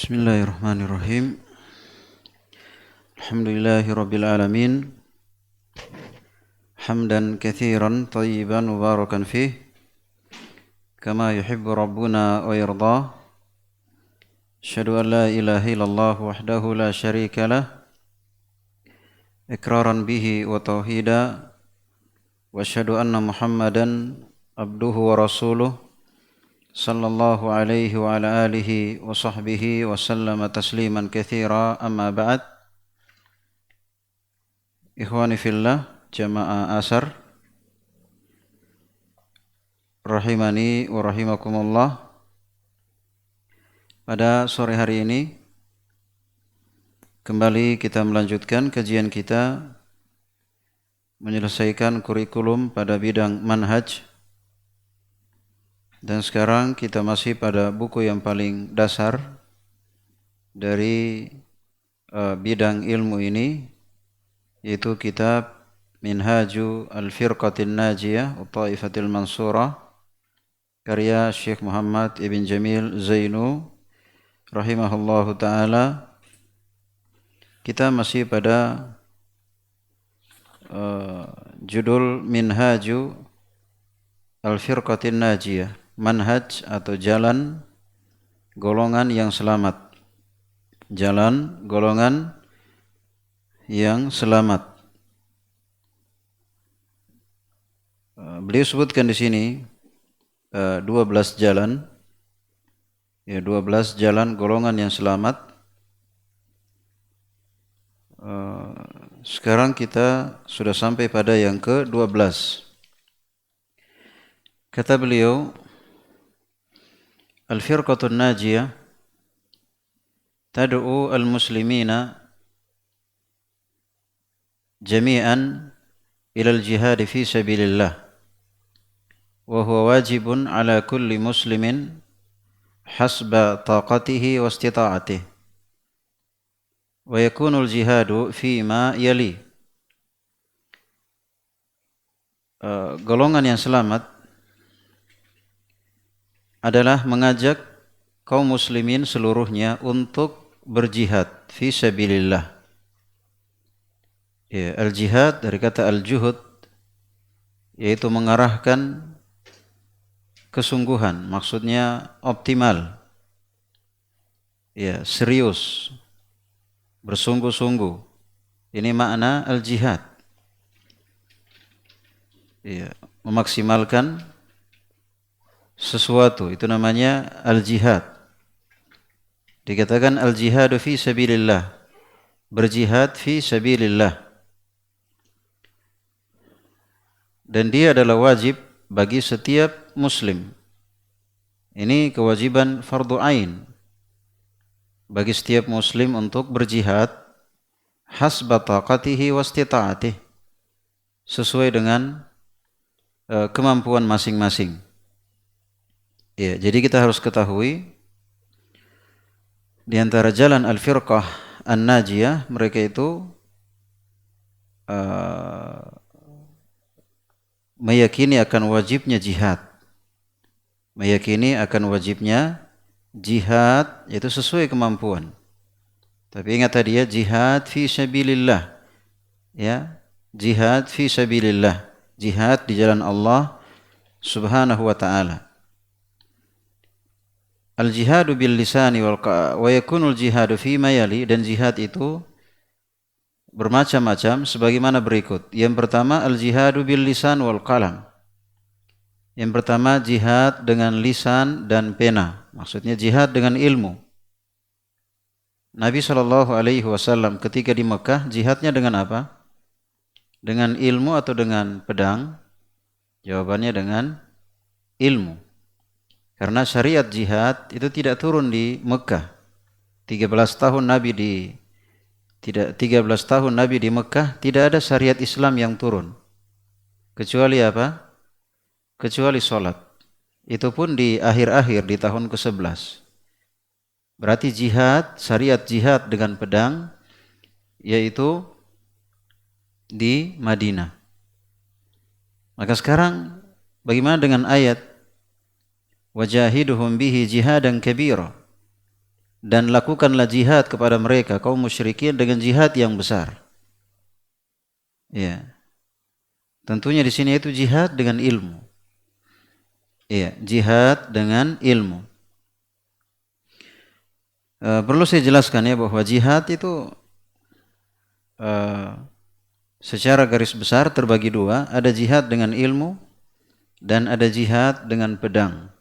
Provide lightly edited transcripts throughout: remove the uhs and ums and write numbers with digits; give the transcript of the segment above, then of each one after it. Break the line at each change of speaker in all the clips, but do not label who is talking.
Bismillahirrahmanirrahim. Alhamdulillahi rabbil alamin. Hamdan katsiran thayyiban mubarakan fih kama yuhibbu rabbuna wa yardah. Asyhadu an la ilaha illallah wahdahu la syarika lah iqraran bihi wa tauhida wa asyhadu anna Muhammadan abduhu wa rasuluh sallallahu alaihi wa ala alihi wa sahbihi wa sallama tasliman katsira amma ba'd. Ikhwani fillah, jamaah asar rahimani wa rahimakumullah. Pada sore hari ini kembali kita melanjutkan kajian kita menyelesaikan kurikulum pada bidang manhaj. Dan sekarang kita masih pada buku yang paling dasar dari bidang ilmu ini, yaitu kitab Minhaju Al-Firqatin Najiyah wa Ta'ifatil Mansurah karya Syekh Muhammad Ibn Jamil Zainu rahimahullahu ta'ala. Kita masih pada judul Minhaju Al-Firqatin Najiyah, manhaj atau jalan golongan yang selamat. Jalan golongan yang selamat. Beliau sebutkan di sini 12 jalan, ya 12 jalan golongan yang selamat. Sekarang kita sudah sampai pada yang ke-12. Kata beliau, Al-Firqatun Najiyah tad'u al-muslimina jami'an ila al-jihad fi sabilillah wa huwa wajibun ala kulli muslimin hasba taqatihi wa istita'atihi wa yakunu al-jihadu fi ma yali. Golongan yang selamat adalah mengajak kaum muslimin seluruhnya untuk berjihad fi sabilillah. Ya, al-jihad dari kata al-juhud, yaitu mengarahkan kesungguhan, maksudnya optimal. Ya, serius, bersungguh-sungguh. Ini makna al-jihad. Ya, memaksimalkan sesuatu, itu namanya al-jihad. Dikatakan al-jihadu fi sabilillah, berjihad fi sabilillah. Dan dia adalah wajib bagi setiap muslim. Ini kewajiban fardu ain bagi setiap muslim untuk berjihad hasba taqatihi wa istita'atihi, sesuai dengan kemampuan masing-masing. Ya, jadi kita harus ketahui di antara jalan al-firqah an-najiyah, mereka itu meyakini akan wajibnya jihad. Meyakini akan wajibnya jihad, yaitu sesuai kemampuan. Tapi ingat tadi ya, jihad fi sabilillah. Ya, jihad fi sabilillah. Jihad di jalan Allah Subhanahu wa ta'ala. Al-jihadu bil lisani wa yakunul jihadu fi mayali, dan jihad itu bermacam-macam sebagaimana berikut. Yang pertama, al-jihadu bil lisan wal qalam. Yang pertama, jihad dengan lisan dan pena. Maksudnya jihad dengan ilmu. Nabi SAW ketika di Mekah, jihadnya dengan apa? Dengan ilmu atau dengan pedang? Jawabannya dengan ilmu. Karena syariat jihad itu tidak turun di Mekah. 13 tahun Nabi di Mekah tidak ada syariat Islam yang turun. Kecuali apa? Kecuali sholat. Itu pun di akhir-akhir di tahun ke-11. Berarti jihad, syariat jihad dengan pedang, yaitu di Madinah. Maka sekarang bagaimana dengan ayat wajahiduhum bihi jihadan kabira? dan lakukanlah jihad kepada mereka kaum musyrikin dengan jihad yang besar. Ya. Tentunya di sini itu jihad dengan ilmu. Ya, jihad dengan ilmu. Perlu saya jelaskan ya bahwa jihad itu secara garis besar terbagi dua, ada jihad dengan ilmu dan ada jihad dengan pedang.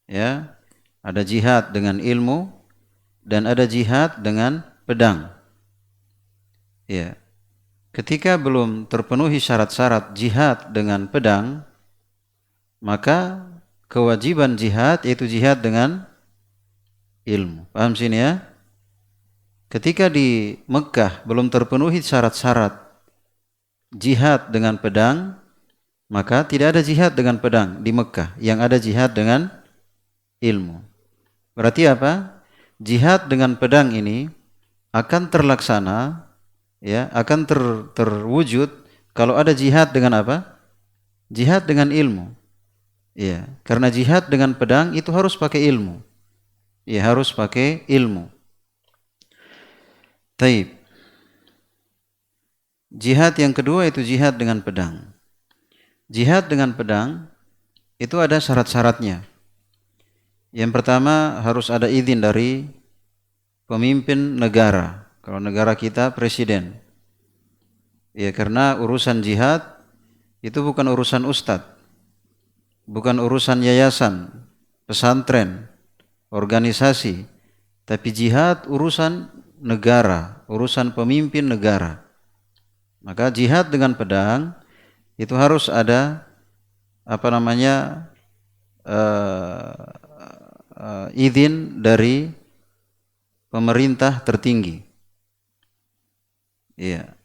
Ya, ada jihad dengan ilmu dan ada jihad dengan pedang. Ya. Ketika belum terpenuhi syarat-syarat jihad dengan pedang, maka kewajiban jihad yaitu jihad dengan ilmu. Paham sini ya? Ketika di Mekah belum terpenuhi syarat-syarat jihad dengan pedang, maka tidak ada jihad dengan pedang di Mekah, yang ada jihad dengan ilmu. Berarti apa? Jihad dengan pedang ini akan terlaksana, ya, akan terwujud kalau ada jihad dengan apa? Jihad dengan ilmu. Ya, karena jihad dengan pedang itu harus pakai ilmu. Ya, harus pakai ilmu. Taib. Jihad yang kedua itu jihad dengan pedang. Jihad dengan pedang itu ada syarat-syaratnya. Yang pertama harus ada izin dari pemimpin negara. Kalau negara kita presiden. Ya, karena urusan jihad itu bukan urusan ustadz, bukan urusan yayasan, pesantren, organisasi, tapi jihad urusan negara, urusan pemimpin negara. Maka jihad dengan pedang itu harus ada izin dari pemerintah tertinggi. Iya.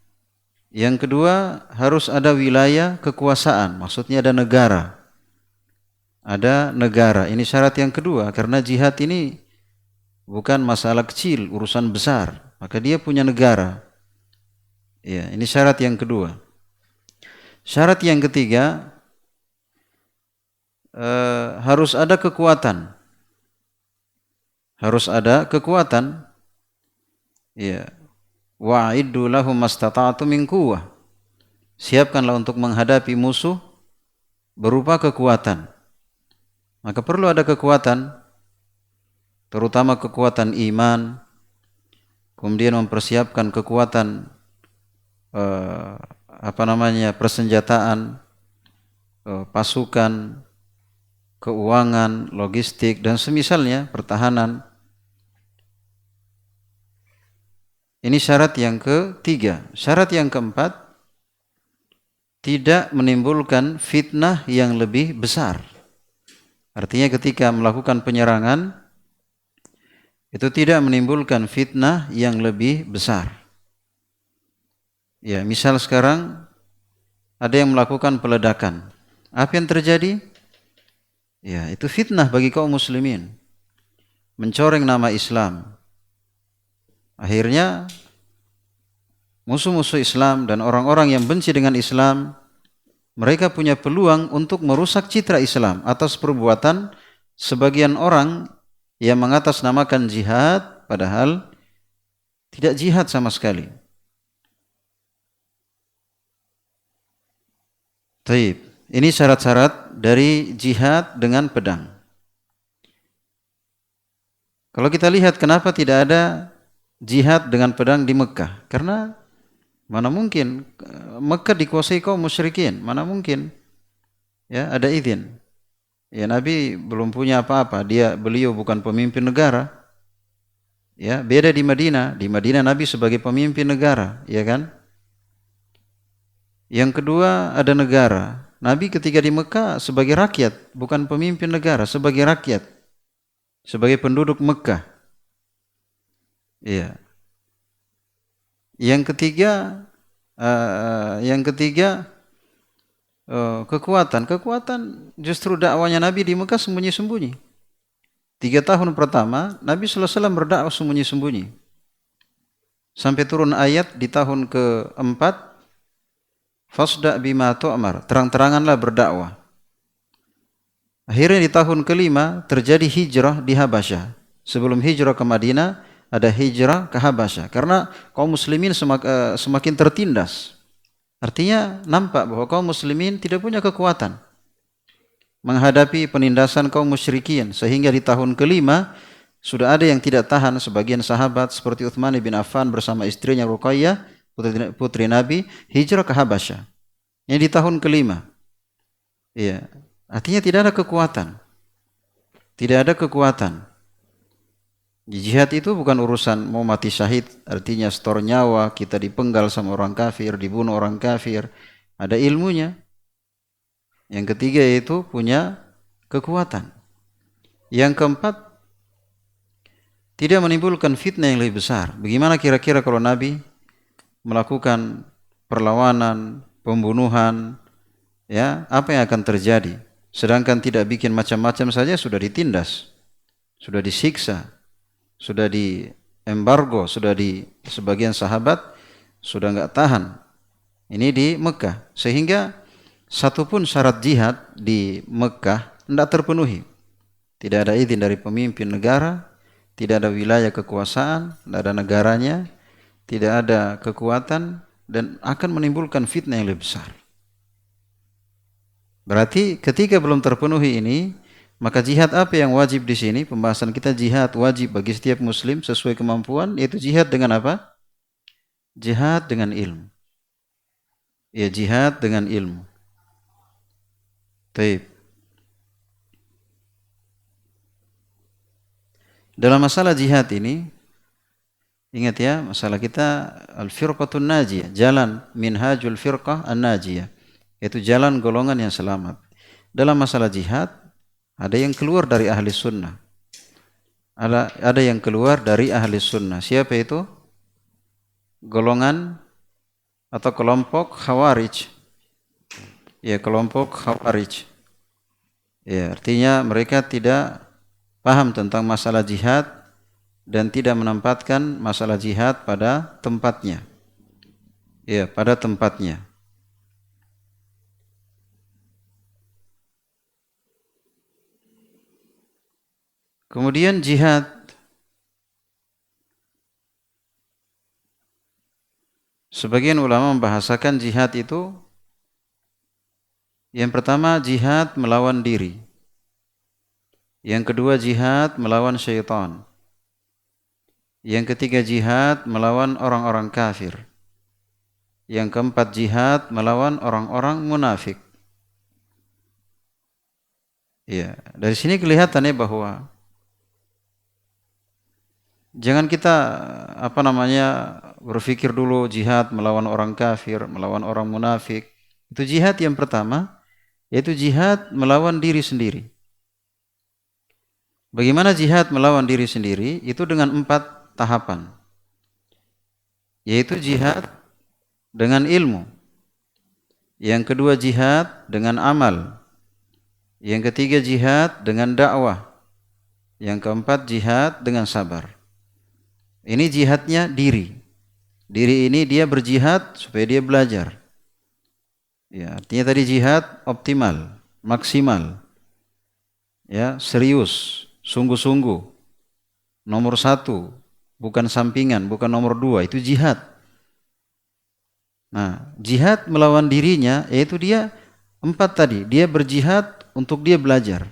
Yang kedua harus ada wilayah kekuasaan, maksudnya ada negara. Ada negara, ini syarat yang kedua, karena jihad ini bukan masalah kecil, urusan besar, maka dia punya negara. Ya, ini syarat yang kedua. Syarat yang ketiga harus ada kekuatan. Harus ada kekuatan. Ya. Wa'iddu lahum mastata'tu min quwwah. Siapkanlah untuk menghadapi musuh berupa kekuatan. Maka perlu ada kekuatan, terutama kekuatan iman, kemudian mempersiapkan kekuatan persenjataan, pasukan, keuangan, logistik dan semisalnya, pertahanan. Ini syarat yang ketiga. Syarat yang keempat, tidak menimbulkan fitnah yang lebih besar. Artinya ketika melakukan penyerangan, itu tidak menimbulkan fitnah yang lebih besar. Ya, misal sekarang ada yang melakukan peledakan. Apa yang terjadi? Ya, itu fitnah bagi kaum muslimin. Mencoreng nama Islam. Akhirnya musuh-musuh Islam dan orang-orang yang benci dengan Islam, mereka punya peluang untuk merusak citra Islam atas perbuatan sebagian orang yang mengatasnamakan jihad padahal tidak jihad sama sekali. Taib. Ini syarat-syarat dari jihad dengan pedang. Kalau kita lihat kenapa tidak ada jihad dengan pedang di Mekah, karena mana mungkin Mekah dikuasai kaum musyrikin, mana mungkin ya ada izin. Ya, Nabi belum punya apa-apa, beliau bukan pemimpin negara. Ya, beda di Madinah. Di Madinah Nabi sebagai pemimpin negara, ya kan? Yang kedua ada negara. Nabi ketika di Mekah sebagai rakyat, bukan pemimpin negara, sebagai rakyat, sebagai penduduk Mekah. Iya. Yang ketiga kekuatan. Kekuatan justru dakwanya Nabi di Mekah sembunyi-sembunyi. 3 tahun pertama Nabi SAW berdakwah sembunyi-sembunyi. Sampai turun ayat di tahun ke-4, fasda' bima tu'mar, terang-teranganlah berdakwah. Akhirnya di tahun ke-5 terjadi hijrah di Habasyah. Sebelum hijrah ke Madinah, ada hijrah ke Habasyah. Karena kaum muslimin semakin tertindas. Artinya nampak bahwa kaum muslimin tidak punya kekuatan menghadapi penindasan kaum musyrikin. Sehingga di tahun kelima, sudah ada yang tidak tahan, sebagian sahabat seperti Utsman bin Affan bersama istrinya Ruqayyah, putri Nabi, hijrah ke Habasyah. Ini di tahun kelima. Iya. Artinya tidak ada kekuatan. Tidak ada kekuatan. Jihad itu bukan urusan mau mati syahid, artinya setor nyawa, kita dipenggal sama orang kafir, dibunuh orang kafir. Ada ilmunya. Yang ketiga yaitu punya kekuatan. Yang keempat, tidak menimbulkan fitnah yang lebih besar. Bagaimana kira-kira kalau Nabi melakukan perlawanan, pembunuhan, ya, apa yang akan terjadi? Sedangkan tidak bikin macam-macam saja sudah ditindas, sudah disiksa, sudah diembargo, sudah di sebagian sahabat sudah enggak tahan. Ini di Mekah, sehingga satupun syarat jihad di Mekah tidak terpenuhi. Tidak ada izin dari pemimpin negara, tidak ada wilayah kekuasaan, tidak ada negaranya, tidak ada kekuatan, dan akan menimbulkan fitnah yang lebih besar. Berarti ketika belum terpenuhi ini, maka jihad apa yang wajib di sini? Pembahasan kita jihad wajib bagi setiap muslim sesuai kemampuan, yaitu jihad dengan apa? Jihad dengan ilmu. Ya, jihad dengan ilmu. Taib. Dalam masalah jihad ini, ingat ya, masalah kita al-firqatun najiyah, jalan minhajul firqah an-najiyah, yaitu jalan golongan yang selamat. Dalam masalah jihad, ada yang keluar dari ahli sunnah. Ada yang keluar dari ahli sunnah. Siapa itu? Golongan atau kelompok Khawarij. Ya, kelompok Khawarij. Ya, artinya mereka tidak paham tentang masalah jihad dan tidak menempatkan masalah jihad pada tempatnya. Ya, pada tempatnya. Kemudian jihad. Sebagian ulama membahasakan jihad itu, yang pertama jihad melawan diri. Yang kedua jihad melawan syaitan. Yang ketiga jihad melawan orang-orang kafir. Yang keempat jihad melawan orang-orang munafik. Ya, dari sini kelihatannya bahwa jangan kita berpikir dulu jihad melawan orang kafir, melawan orang munafik. Itu jihad yang pertama, yaitu jihad melawan diri sendiri. Bagaimana jihad melawan diri sendiri? Itu dengan 4 tahapan. Yaitu jihad dengan ilmu. Yang kedua jihad dengan amal. Yang ketiga jihad dengan dakwah. Yang keempat jihad dengan sabar. Ini jihadnya diri. Diri ini dia berjihad supaya dia belajar. Ya, artinya tadi jihad optimal, maksimal. Ya, serius, sungguh-sungguh. Nomor 1, bukan sampingan, bukan nomor 2, itu jihad. Nah, jihad melawan dirinya yaitu dia 4 tadi. Dia berjihad untuk dia belajar.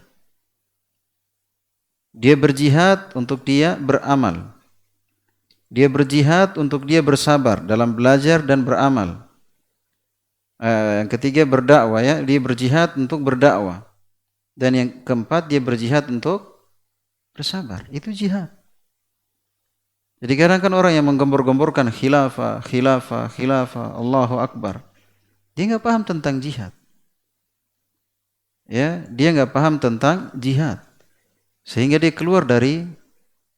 Dia berjihad untuk dia beramal. Dia berjihad untuk dia bersabar dalam belajar dan beramal. Yang ketiga berdakwah, ya, dia berjihad untuk berdakwah. Dan yang keempat dia berjihad untuk bersabar. Itu jihad. Jadi kadang kan orang yang menggembor-gemborkan khilafah, Allahu Akbar, dia nggak paham tentang jihad. Ya, dia nggak paham tentang jihad, sehingga dia keluar dari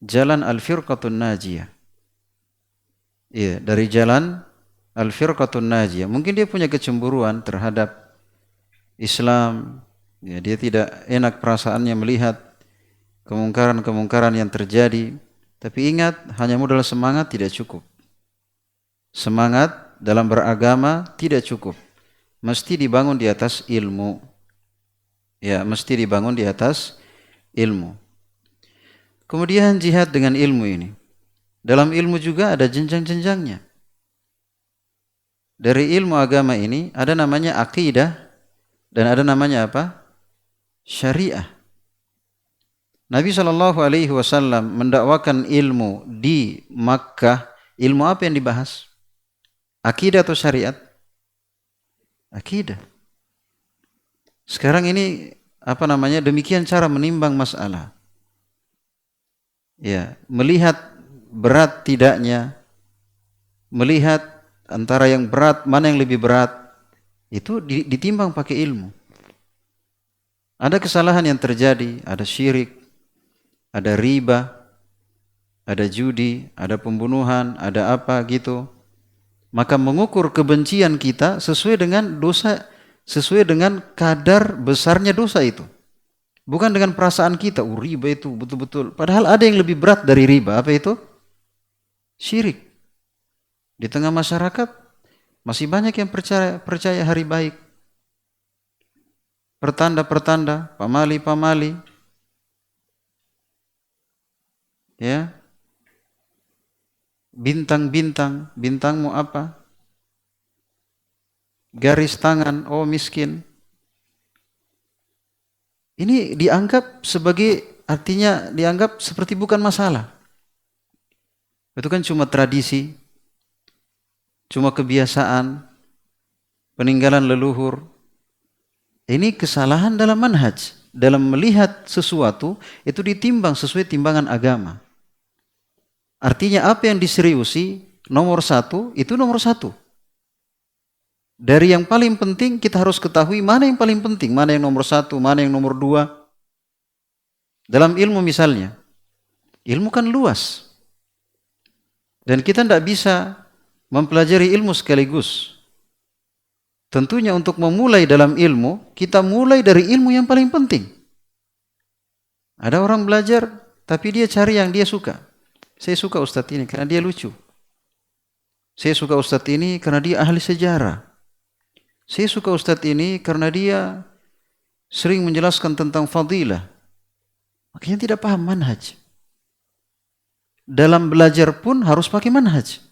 jalan al-firqatun najiyah. Iya, dari jalan al-firqatun najiyah. Mungkin dia punya kecemburuan terhadap Islam. Ya, dia tidak enak perasaannya melihat kemungkaran-kemungkaran yang terjadi. Tapi ingat, hanya modal semangat tidak cukup. Semangat dalam beragama tidak cukup. Mesti dibangun di atas ilmu. Ya, mesti dibangun di atas ilmu. Kemudian jihad dengan ilmu ini. Dalam ilmu juga ada jenjang-jenjangnya. Dari ilmu agama ini ada namanya akidah dan ada namanya apa? Syariah. Nabi SAW mendakwakan ilmu di Makkah. Ilmu apa yang dibahas? Akidah atau syariat? Akidah. Sekarang ini demikian cara menimbang masalah. Ya, melihat berat tidaknya, melihat antara yang berat mana yang lebih berat, itu ditimbang pakai ilmu. Ada kesalahan yang terjadi, ada syirik, ada riba, ada judi, ada pembunuhan, ada apa gitu. Maka mengukur kebencian kita sesuai dengan dosa, sesuai dengan kadar besarnya dosa itu. Bukan dengan perasaan kita, riba itu betul-betul. Padahal ada yang lebih berat dari riba. Apa itu? Syirik. Di tengah masyarakat masih banyak yang percaya hari baik. Pertanda-pertanda, pamali-pamali. Ya. Bintang-bintang, bintangmu apa? Garis tangan, oh miskin. Ini dianggap sebagai, artinya dianggap seperti bukan masalah. Itu kan cuma tradisi, cuma kebiasaan, peninggalan leluhur. Ini kesalahan dalam manhaj. Dalam melihat sesuatu, itu ditimbang sesuai timbangan agama. Artinya apa yang diseriusi, nomor satu, itu nomor satu. Dari yang paling penting kita harus ketahui mana yang paling penting, mana yang nomor satu, mana yang nomor dua. Dalam ilmu misalnya, ilmu kan luas. Dan kita tidak bisa mempelajari ilmu sekaligus. Tentunya untuk memulai dalam ilmu, kita mulai dari ilmu yang paling penting. Ada orang belajar, tapi dia cari yang dia suka. Saya suka ustadz ini karena dia lucu. Saya suka ustadz ini karena dia ahli sejarah. Saya suka ustadz ini karena dia sering menjelaskan tentang fadilah. Makanya tidak paham manhaj. Dalam belajar pun harus pakai manhaj.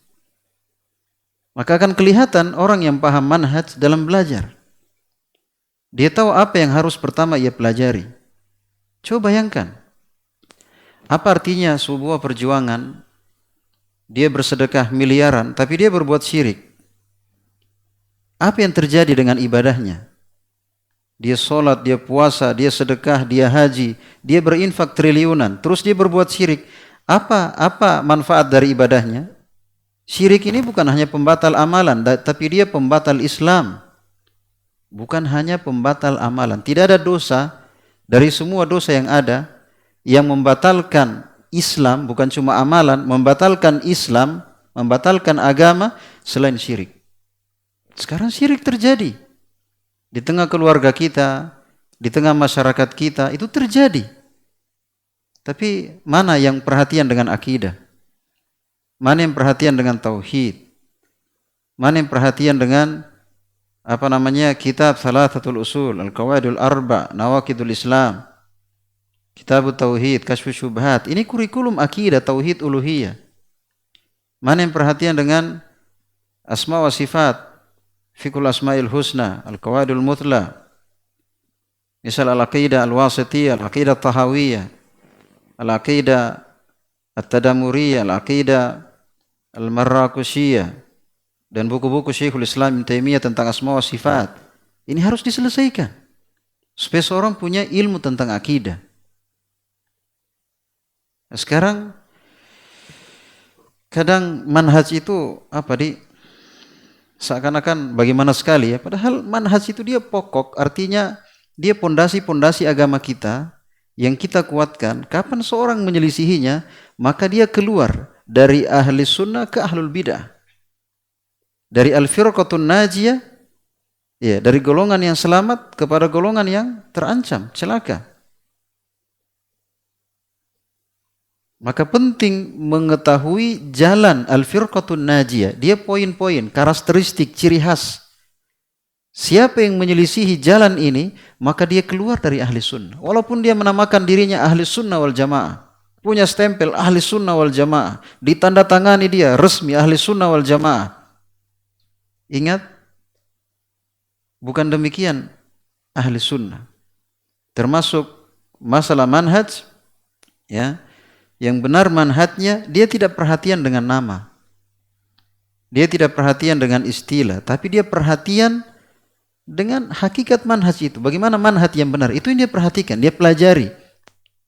Maka akan kelihatan orang yang paham manhaj dalam belajar. Dia tahu apa yang harus pertama ia pelajari. Coba bayangkan. Apa artinya sebuah perjuangan, dia bersedekah miliaran, tapi dia berbuat syirik. Apa yang terjadi dengan ibadahnya? Dia sholat, dia puasa, dia sedekah, dia haji, dia berinfak triliunan, terus dia berbuat syirik. Apa manfaat dari ibadahnya? Syirik ini bukan hanya pembatal amalan, tapi dia pembatal Islam. Bukan hanya pembatal amalan. Tidak ada dosa dari semua dosa yang ada yang membatalkan Islam, bukan cuma amalan, membatalkan Islam, membatalkan agama selain syirik. Sekarang syirik terjadi di tengah keluarga kita, di tengah masyarakat kita, itu terjadi. Tapi mana yang perhatian dengan akidah? Mana yang perhatian dengan tauhid? Mana yang perhatian dengan kitab Thalathatul Usul, Al-Qawaidul Arba, Nawaqidul Islam, Kitabut Tauhid, Kashfus Syubhat. Ini kurikulum akidah tauhid uluhiyah. Mana yang perhatian dengan asma wa sifat, Fiqhul Asma'il Husna, Al-Qawaidul Muthla, misal Al-Aqidah Al-Wasitiyah, Al-Aqidah Tahawiyah, Al-Aqidah At-Tadamuriyah, Al-Aqidah Al-Marrakushiyah, dan buku-buku Syekhul Islam Ibnu Taimiyah tentang asma wa sifat. Ini harus diselesaikan supaya seorang punya ilmu tentang akidah. Nah, sekarang kadang manhaj itu seakan-akan bagaimana sekali ya. Padahal manhaj itu dia pokok, artinya dia pondasi-pondasi agama kita yang kita kuatkan. Kapan seorang menyelisihinya, maka dia keluar dari ahli sunnah ke ahlul bidah. Dari al-firqatun najiyah, ya, dari golongan yang selamat kepada golongan yang terancam, celaka. Maka penting mengetahui jalan al-firqatun najiyah. Dia poin-poin, karakteristik, ciri khas. Siapa yang menyelisihi jalan ini, maka dia keluar dari ahli sunnah. Walaupun dia menamakan dirinya ahli sunnah wal jamaah. punya stempel ahli sunnah wal jamaah, ditandatangani dia resmi ahli sunnah wal jamaah. Ingat, bukan demikian ahli sunnah. Termasuk masalah manhaj, ya, yang benar manhajnya dia tidak perhatian dengan nama, dia tidak perhatian dengan istilah, tapi dia perhatian dengan hakikat manhaj itu. Bagaimana manhaj yang benar itu yang dia perhatikan, dia pelajari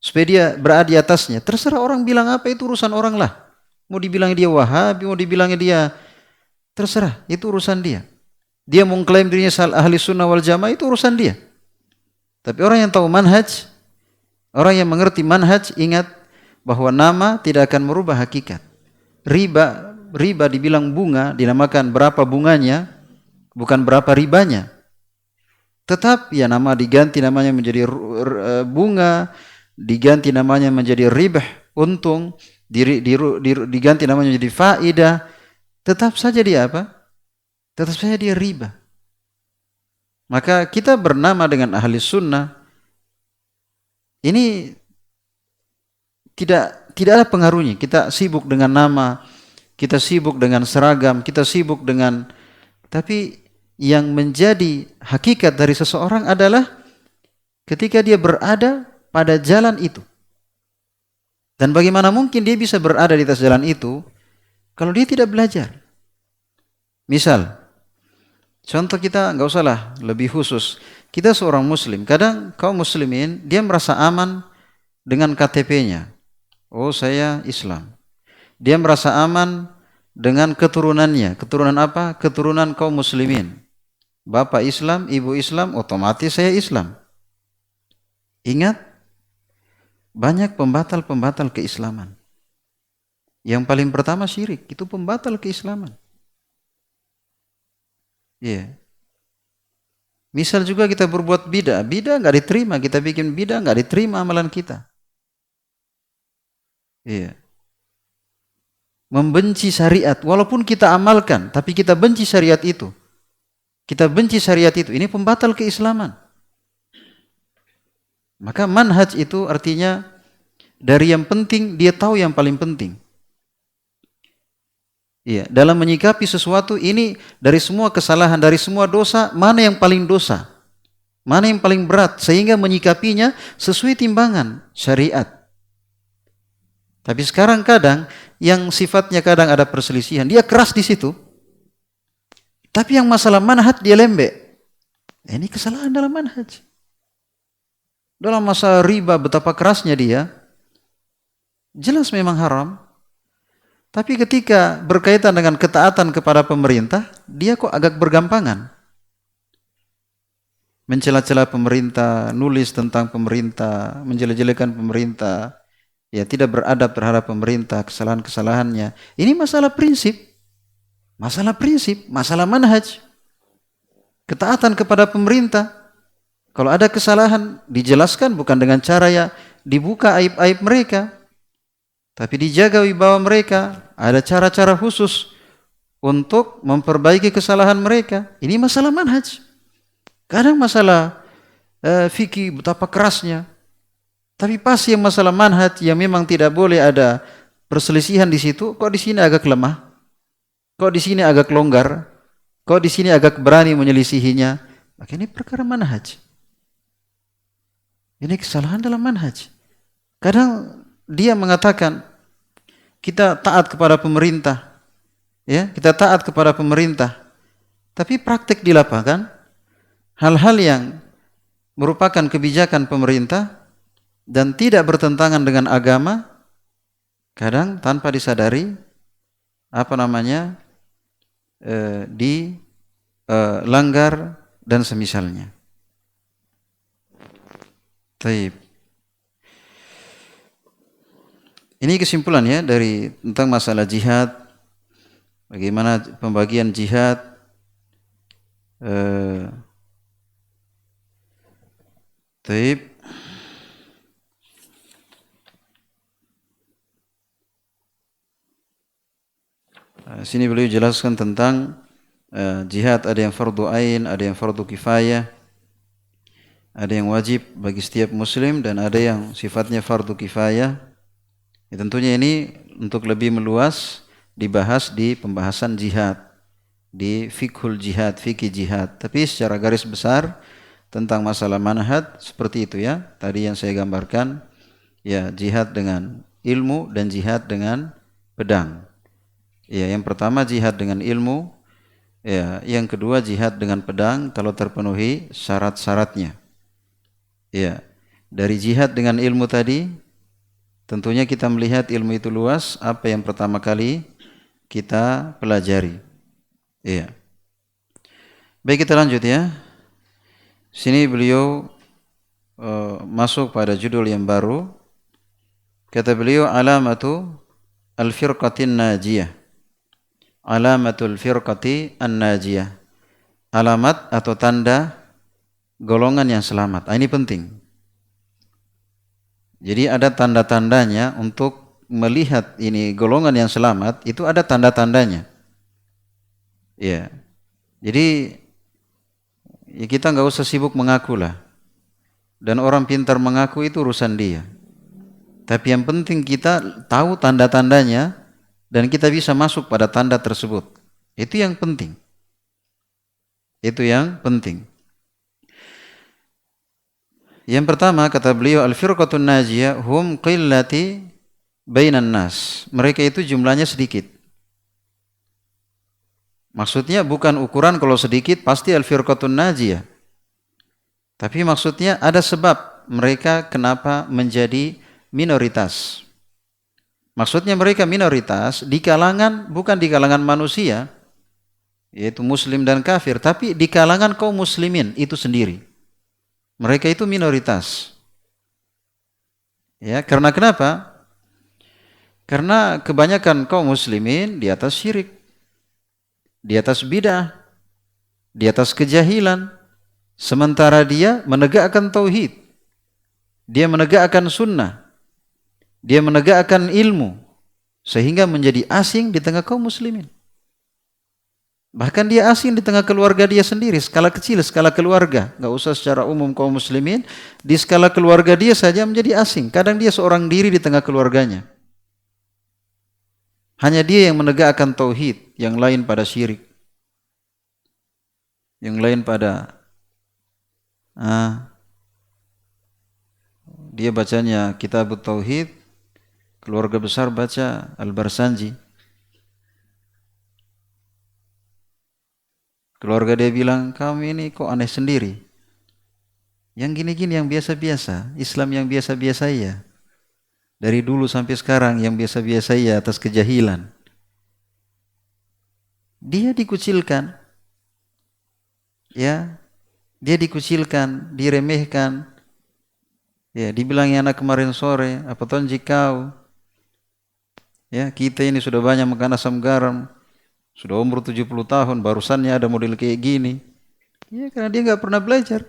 supaya dia berada di atasnya. Terserah orang bilang apa, itu urusan orang lah. Mau dibilang dia Wahabi, mau dibilang dia, terserah, itu urusan dia. Dia mengklaim dirinya ahli sunnah wal jamaah, itu urusan dia. Tapi orang yang tahu manhaj, orang yang mengerti manhaj, ingat bahwa nama tidak akan merubah hakikat. Riba dibilang bunga, dinamakan berapa bunganya, bukan berapa ribanya. Tetap ya nama diganti namanya menjadi bunga, diganti namanya menjadi ribah, untung, diganti namanya menjadi faidah, tetap saja dia apa? Tetap saja dia riba. Maka kita bernama dengan ahli sunnah, ini tidak ada pengaruhnya. Kita sibuk dengan nama, kita sibuk dengan seragam, kita sibuk dengan, tapi yang menjadi hakikat dari seseorang adalah ketika dia berada pada jalan itu. Dan bagaimana mungkin dia bisa berada di atas jalan itu kalau dia tidak belajar? Misal, contoh kita nggak usahlah lebih khusus. Kita seorang muslim, kadang kaum muslimin dia merasa aman dengan KTP-nya. Oh, saya Islam. Dia merasa aman dengan keturunannya. Keturunan apa? Keturunan kaum muslimin. Bapak Islam, ibu Islam, otomatis saya Islam. Ingat, banyak pembatal-pembatal keislaman. Yang paling pertama syirik, itu pembatal keislaman. Iya. Misal juga kita berbuat bidah nggak diterima, kita bikin bidah nggak diterima amalan kita. Iya. Membenci syariat, walaupun kita amalkan, tapi kita benci syariat itu. Kita benci syariat itu, ini pembatal keislaman. Maka manhaj itu artinya dari yang penting dia tahu yang paling penting. Iya, dalam menyikapi sesuatu ini dari semua kesalahan, dari semua dosa, mana yang paling dosa? Mana yang paling berat sehingga menyikapinya sesuai timbangan syariat. Tapi sekarang kadang yang sifatnya kadang ada perselisihan, dia keras di situ. Tapi yang masalah manhaj dia lembek. Ini kesalahan dalam manhaj. Dalam masalah riba betapa kerasnya dia, jelas memang haram. Tapi ketika berkaitan dengan ketaatan kepada pemerintah, dia kok agak bergampangan. Mencela-cela pemerintah, nulis tentang pemerintah, menjelek-jelekan pemerintah, ya tidak beradab terhadap pemerintah, kesalahan-kesalahannya. Ini masalah prinsip. Masalah prinsip, masalah manhaj. Ketaatan kepada pemerintah. Kalau ada kesalahan, dijelaskan bukan dengan cara ya dibuka aib-aib mereka. Tapi dijaga wibawa mereka. Ada cara-cara khusus untuk memperbaiki kesalahan mereka. Ini masalah manhaj. Kadang masalah fikih betapa kerasnya. Tapi pas yang masalah manhaj yang memang tidak boleh ada perselisihan di situ, kok di sini agak lemah? Kok di sini agak longgar? Kok di sini agak berani menyelisihinya? Maka ini perkara manhaj. Ini kesalahan dalam manhaj. Kadang dia mengatakan kita taat kepada pemerintah, ya kita taat kepada pemerintah. Tapi praktek di lapangan hal-hal yang merupakan kebijakan pemerintah dan tidak bertentangan dengan agama, kadang tanpa disadari dilanggar dan semisalnya. Taib. Ini kesimpulan ya dari tentang masalah jihad, bagaimana pembagian jihad. Taib. Sini beliau jelaskan tentang jihad, ada yang fardu ain, ada yang fardu kifayah, ada yang wajib bagi setiap muslim dan ada yang sifatnya fardu kifayah. Ya, tentunya ini untuk lebih meluas dibahas di pembahasan jihad, di fiqhul jihad, fikih jihad. Tapi secara garis besar tentang masalah manhaj seperti itu ya. Tadi yang saya gambarkan, ya jihad dengan ilmu dan jihad dengan pedang. Ya, yang pertama jihad dengan ilmu, ya, yang kedua jihad dengan pedang kalau terpenuhi syarat-syaratnya. Ya, dari jihad dengan ilmu tadi tentunya kita melihat ilmu itu luas, apa yang pertama kali kita pelajari. Iya. Baik, kita lanjut ya. Sini beliau masuk pada judul yang baru. Kata beliau alamatu al-firqatin najiyah. Alamatul firqati an-najiyah. Alamat atau tanda golongan yang selamat. Ini penting. Jadi ada tanda-tandanya untuk melihat ini golongan yang selamat, itu ada tanda-tandanya. Ya. Jadi ya kita nggak usah sibuk mengaku lah. Dan orang pintar mengaku itu urusan dia. Tapi yang penting kita tahu tanda-tandanya dan kita bisa masuk pada tanda tersebut. Itu yang penting. Itu yang penting. Yang pertama kata beliau al-firqatun najiyah hum qillati bainan nas. Mereka itu jumlahnya sedikit. Maksudnya bukan ukuran kalau sedikit pasti al-firqatun najiyah. Tapi maksudnya ada sebab mereka kenapa menjadi minoritas. Maksudnya mereka minoritas di kalangan, bukan di kalangan manusia, yaitu muslim dan kafir, tapi di kalangan kaum muslimin itu sendiri. Mereka itu minoritas. Ya, karena kenapa? Karena kebanyakan kaum muslimin di atas syirik, di atas bidah, di atas kejahilan. Sementara dia menegakkan tauhid, dia menegakkan sunnah, dia menegakkan ilmu, sehingga menjadi asing di tengah kaum muslimin. Bahkan dia asing di tengah keluarga dia sendiri, skala kecil, skala keluarga. Gak usah secara umum kaum muslimin, di skala keluarga dia saja menjadi asing. Kadang dia seorang diri di tengah keluarganya. Hanya dia yang menegakkan tauhid, yang lain pada syirik. Yang lain pada dia bacanya kitab tauhid, keluarga besar baca Al-Barsanji. Keluarga dia bilang, kamu ini kok aneh sendiri. Yang gini-gini yang biasa-biasa, Islam yang biasa-biasa ya. Dari dulu sampai sekarang yang biasa-biasa ya atas kejahilan. Dia dikucilkan. Ya, dia dikucilkan, diremehkan. Ya, dibilangnya anak kemarin sore, apa tonji kau? Ya, kita ini sudah banyak makan asam garam. Sudah umur 70 tahun, barusannya ada model kayak gini. Ya, karena dia nggak pernah belajar.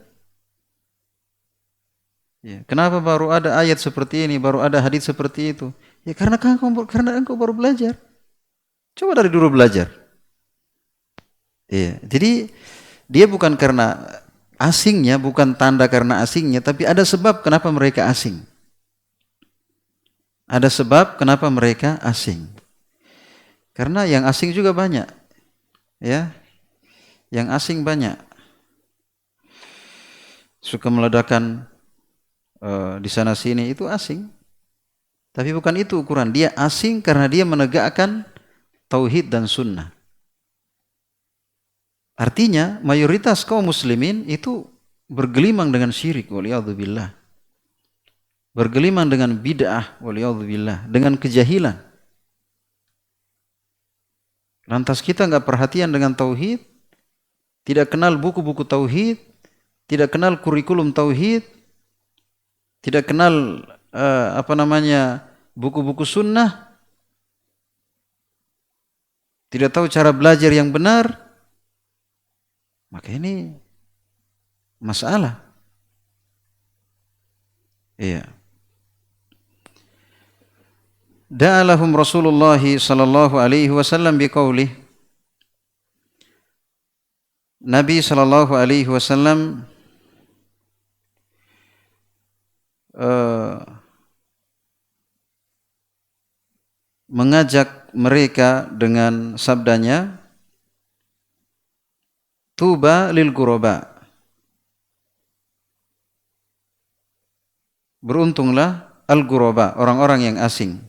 Ya, kenapa baru ada ayat seperti ini, baru ada hadis seperti itu? Ya, karena engkau baru belajar. Coba dari dulu belajar. Ya, jadi dia bukan karena asingnya, bukan tanda karena asingnya, tapi ada sebab kenapa mereka asing. Ada sebab kenapa mereka asing. Karena yang asing juga banyak. Ya. Yang asing banyak. Suka meledakan di sana sini itu asing. Tapi bukan itu ukuran. Dia asing karena dia menegakkan tauhid dan sunnah. Artinya mayoritas kaum muslimin itu bergelimang dengan syirik, waliyadzubillah. Bergelimang dengan bid'ah, waliyadzubillah, dengan kejahilan. Lantas kita nggak perhatian dengan tauhid, tidak kenal buku-buku tauhid, tidak kenal kurikulum tauhid, tidak kenal buku-buku sunnah, tidak tahu cara belajar yang benar, maka ini masalah. Iya. Da'alahum Rasulullah sallallahu alaihi wasallam biqaulih. Nabi sallallahu alaihi wasallam mengajak mereka dengan sabdanya, tuba lil ghuraba, beruntunglah al-ghuraba, orang-orang yang asing.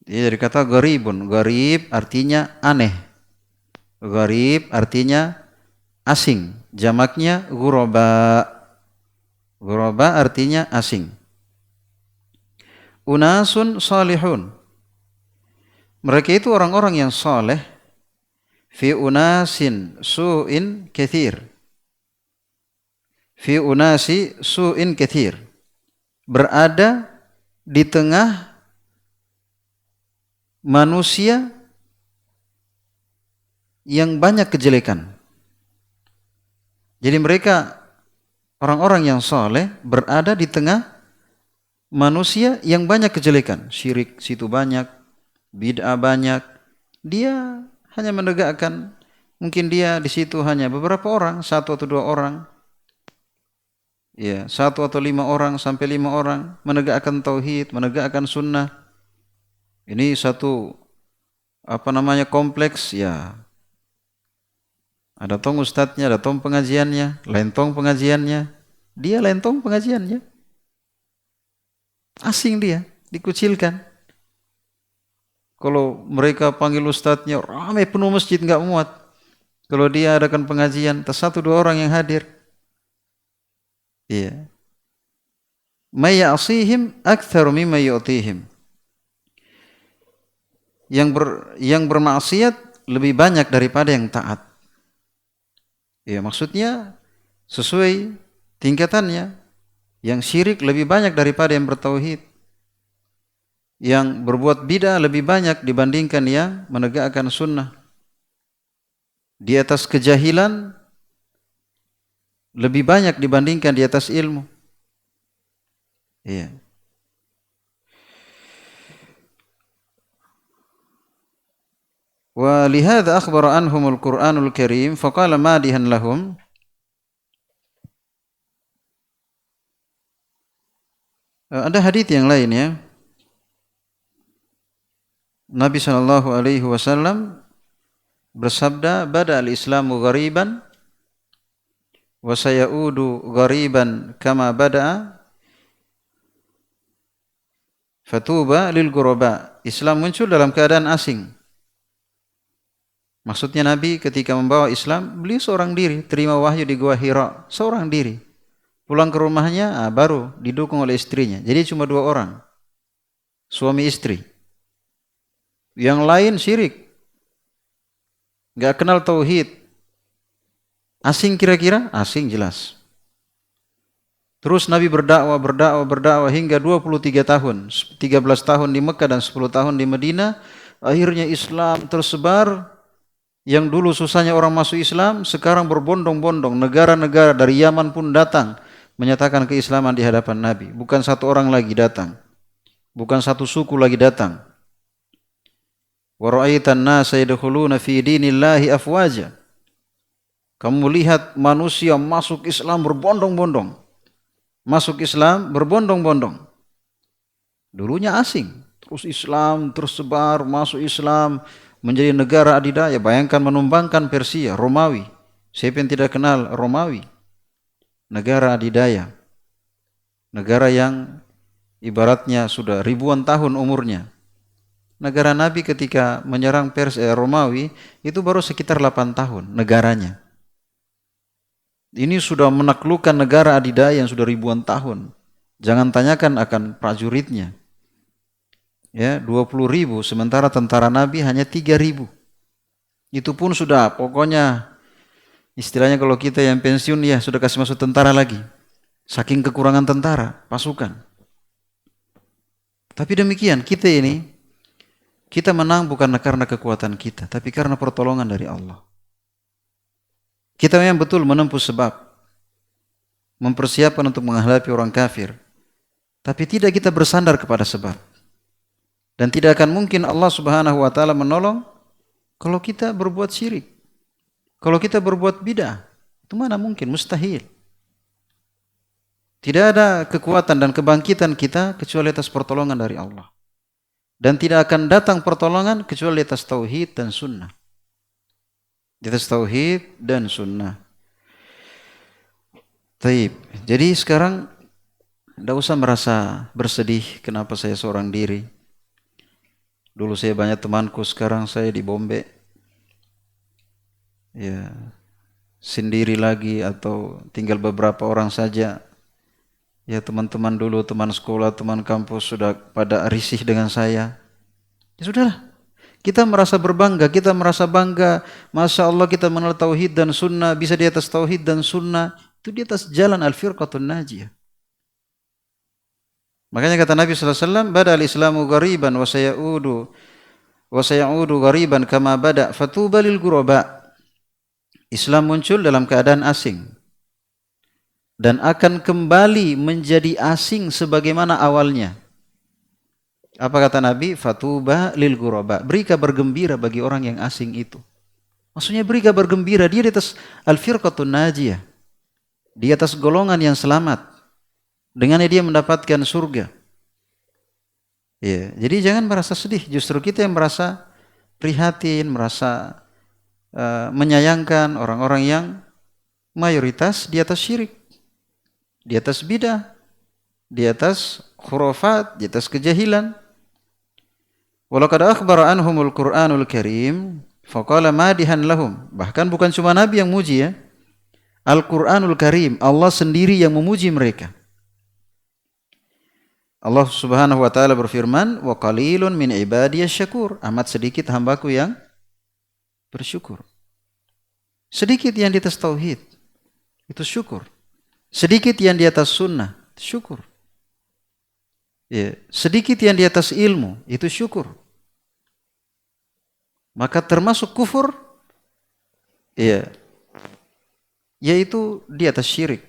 Dia dari kata gharibun, gharib artinya aneh, gharib artinya asing, jamaknya ghuraba, ghuraba artinya asing. Unasun salihun, mereka itu orang-orang yang saleh, fi unasin su'in kathir, fi unasi su'in kathir, berada di tengah manusia yang banyak kejelekan. Jadi mereka orang-orang yang saleh berada di tengah manusia yang banyak kejelekan. Syirik situ banyak, bid'ah banyak. Dia hanya menegakkan, mungkin dia di situ hanya beberapa orang, 1 atau 2 orang. Ya, 1 atau 5 orang sampai 5 orang menegakkan tauhid, menegakkan sunnah. Ini satu kompleks ya. Ada tong ustadznya, ada tong pengajiannya, lain tong pengajiannya. Dia lain tong pengajiannya. Asing dia, dikucilkan. Kalau mereka panggil ustadznya, ramai penuh masjid nggak muat. Kalau dia adakan pengajian, 1, 2 orang yang hadir. Iya. May ya'sihim aktsaru mimma yu'tihim. Yang bermaksiat lebih banyak daripada yang taat. Ya, maksudnya sesuai tingkatannya. Yang syirik lebih banyak daripada yang bertauhid. Yang berbuat bid'ah lebih banyak dibandingkan yang menegakkan sunnah. Di atas kejahilan lebih banyak dibandingkan di atas ilmu. Iya. Wa lihadza akhbara anhumul Qur'anul Karim faqala madihan lahum. Ada hadis yang lain ya. Nabi SAW bersabda, bada al-islamu ghariban wa sayaudu ghariban kama bada'a fatuba lil ghuraba. Islam muncul dalam keadaan asing. Maksudnya Nabi ketika membawa Islam, beliau seorang diri, terima wahyu di Gua Hira, seorang diri. Pulang ke rumahnya, baru didukung oleh istrinya. Jadi cuma 2 orang, suami istri. Yang lain syirik, gak kenal tauhid. Asing kira-kira? Asing jelas. Terus Nabi berdakwah hingga 23 tahun. 13 tahun di Mekah dan 10 tahun di Madinah. Akhirnya Islam tersebar. Yang dulu susahnya orang masuk Islam, sekarang berbondong-bondong. Negara-negara dari Yaman pun datang menyatakan keislaman di hadapan Nabi. Bukan 1 orang lagi datang. Bukan 1 suku lagi datang. Wa ra'aitan nasa yadkhuluna fi dinillahi afwaja. Kamu lihat manusia masuk Islam berbondong-bondong. Masuk Islam berbondong-bondong. Dulunya asing, terus Islam tersebar, masuk Islam, menjadi negara adidaya. Bayangkan menumbangkan Persia, Romawi. Siapa yang tidak kenal Romawi? Negara adidaya. Negara yang ibaratnya sudah ribuan tahun umurnya. Negara Nabi ketika menyerang Romawi itu baru sekitar 8 tahun negaranya. Ini sudah menaklukkan negara adidaya yang sudah ribuan tahun. Jangan tanyakan akan prajuritnya. Ya, 20.000, sementara tentara Nabi hanya 3.000. Itu pun sudah pokoknya istilahnya kalau kita yang pensiun ya sudah kasih masuk tentara lagi. Saking kekurangan tentara, pasukan. Tapi demikian kita menang bukan karena kekuatan kita, tapi karena pertolongan dari Allah. Kita memang betul menempuh sebab, mempersiapkan untuk menghadapi orang kafir, tapi tidak kita bersandar kepada sebab. Dan tidak akan mungkin Allah Subhanahu wa taala menolong kalau kita berbuat syirik. Kalau kita berbuat bid'ah, itu mana mungkin, mustahil. Tidak ada kekuatan dan kebangkitan kita kecuali atas pertolongan dari Allah. Dan tidak akan datang pertolongan kecuali atas tauhid dan sunnah. Di atas tauhid dan sunnah. Taib. Jadi sekarang tidak usah merasa bersedih kenapa saya seorang diri. Dulu saya banyak temanku, sekarang saya di Bombe. Ya, sendiri lagi atau tinggal beberapa orang saja. Ya, teman-teman dulu, teman sekolah, teman kampus sudah pada risih dengan saya. Ya sudahlah. Kita merasa berbangga, kita merasa bangga. Masya Allah kita mengenal tauhid dan sunnah, bisa di atas tauhid dan sunnah. Itu di atas jalan al-firqatun najiyah. Makanya kata Nabi SAW, Bada al-islamu ghariban wa sayaudu ghariban kama bada fatuba lil ghuraba. Islam muncul dalam keadaan asing dan akan kembali menjadi asing sebagaimana awalnya. Apa kata Nabi? Fatuba lil ghuraba. Beri kabar gembira bagi orang yang asing itu. Maksudnya beri kabar gembira, dia di atas al-firqatun najiyah. Di atas golongan yang selamat. Dengannya dia mendapatkan surga. Ya, jadi jangan merasa sedih. Justru kita yang merasa prihatin, merasa menyayangkan orang-orang yang mayoritas di atas syirik, di atas bidah, di atas khurafat, di atas kejahilan. Walaqad akhbara anhumul Qur'anul Karim faqala madihan lahum. Bahkan bukan cuma Nabi yang muji ya. Al-Qur'anul Karim, Allah sendiri yang memuji mereka. Allah Subhanahu wa taala berfirman, "Wa qalilun min ibadiyasy syakur." Amat sedikit hambaku yang bersyukur. Sedikit yang di atas tauhid, itu syukur. Sedikit yang di atas sunnah, syukur. Ya, sedikit yang di atas ilmu, itu syukur. Maka termasuk kufur, ya, yaitu di atas syirik.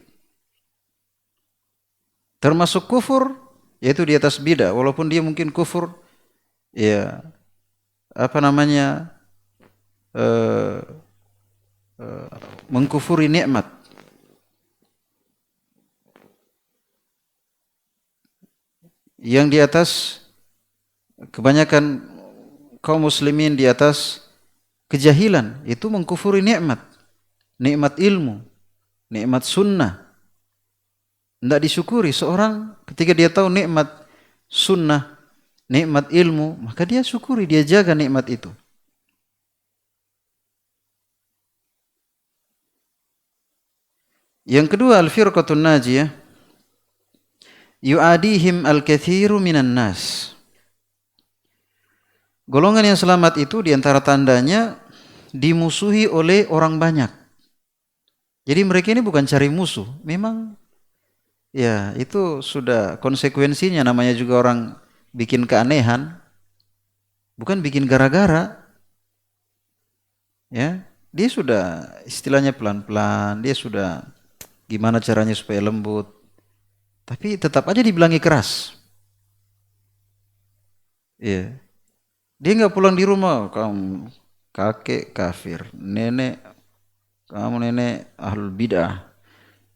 Termasuk kufur, yaitu di atas bidah, walaupun dia mungkin kufur, ya, mengkufuri nikmat. Yang di atas, kebanyakan kaum muslimin di atas kejahilan, itu mengkufuri nikmat. Nikmat ilmu, nikmat sunnah. Tidak disyukuri seorang ketika dia tahu nikmat sunnah, nikmat ilmu, maka dia syukuri, dia jaga nikmat itu. Yang kedua, al-firqatun najiyah yu'adihim al-kathiru minan nas. Golongan yang selamat itu diantara tandanya dimusuhi oleh orang banyak. Jadi mereka ini bukan cari musuh, memang ya itu sudah konsekuensinya, namanya juga orang bikin keanehan, bukan bikin gara-gara. Ya, dia sudah istilahnya pelan-pelan, dia sudah gimana caranya supaya lembut, tapi tetap aja dibilangi keras. Ya, dia nggak pulang di rumah, kamu kakek kafir, kamu nenek ahlul bidah.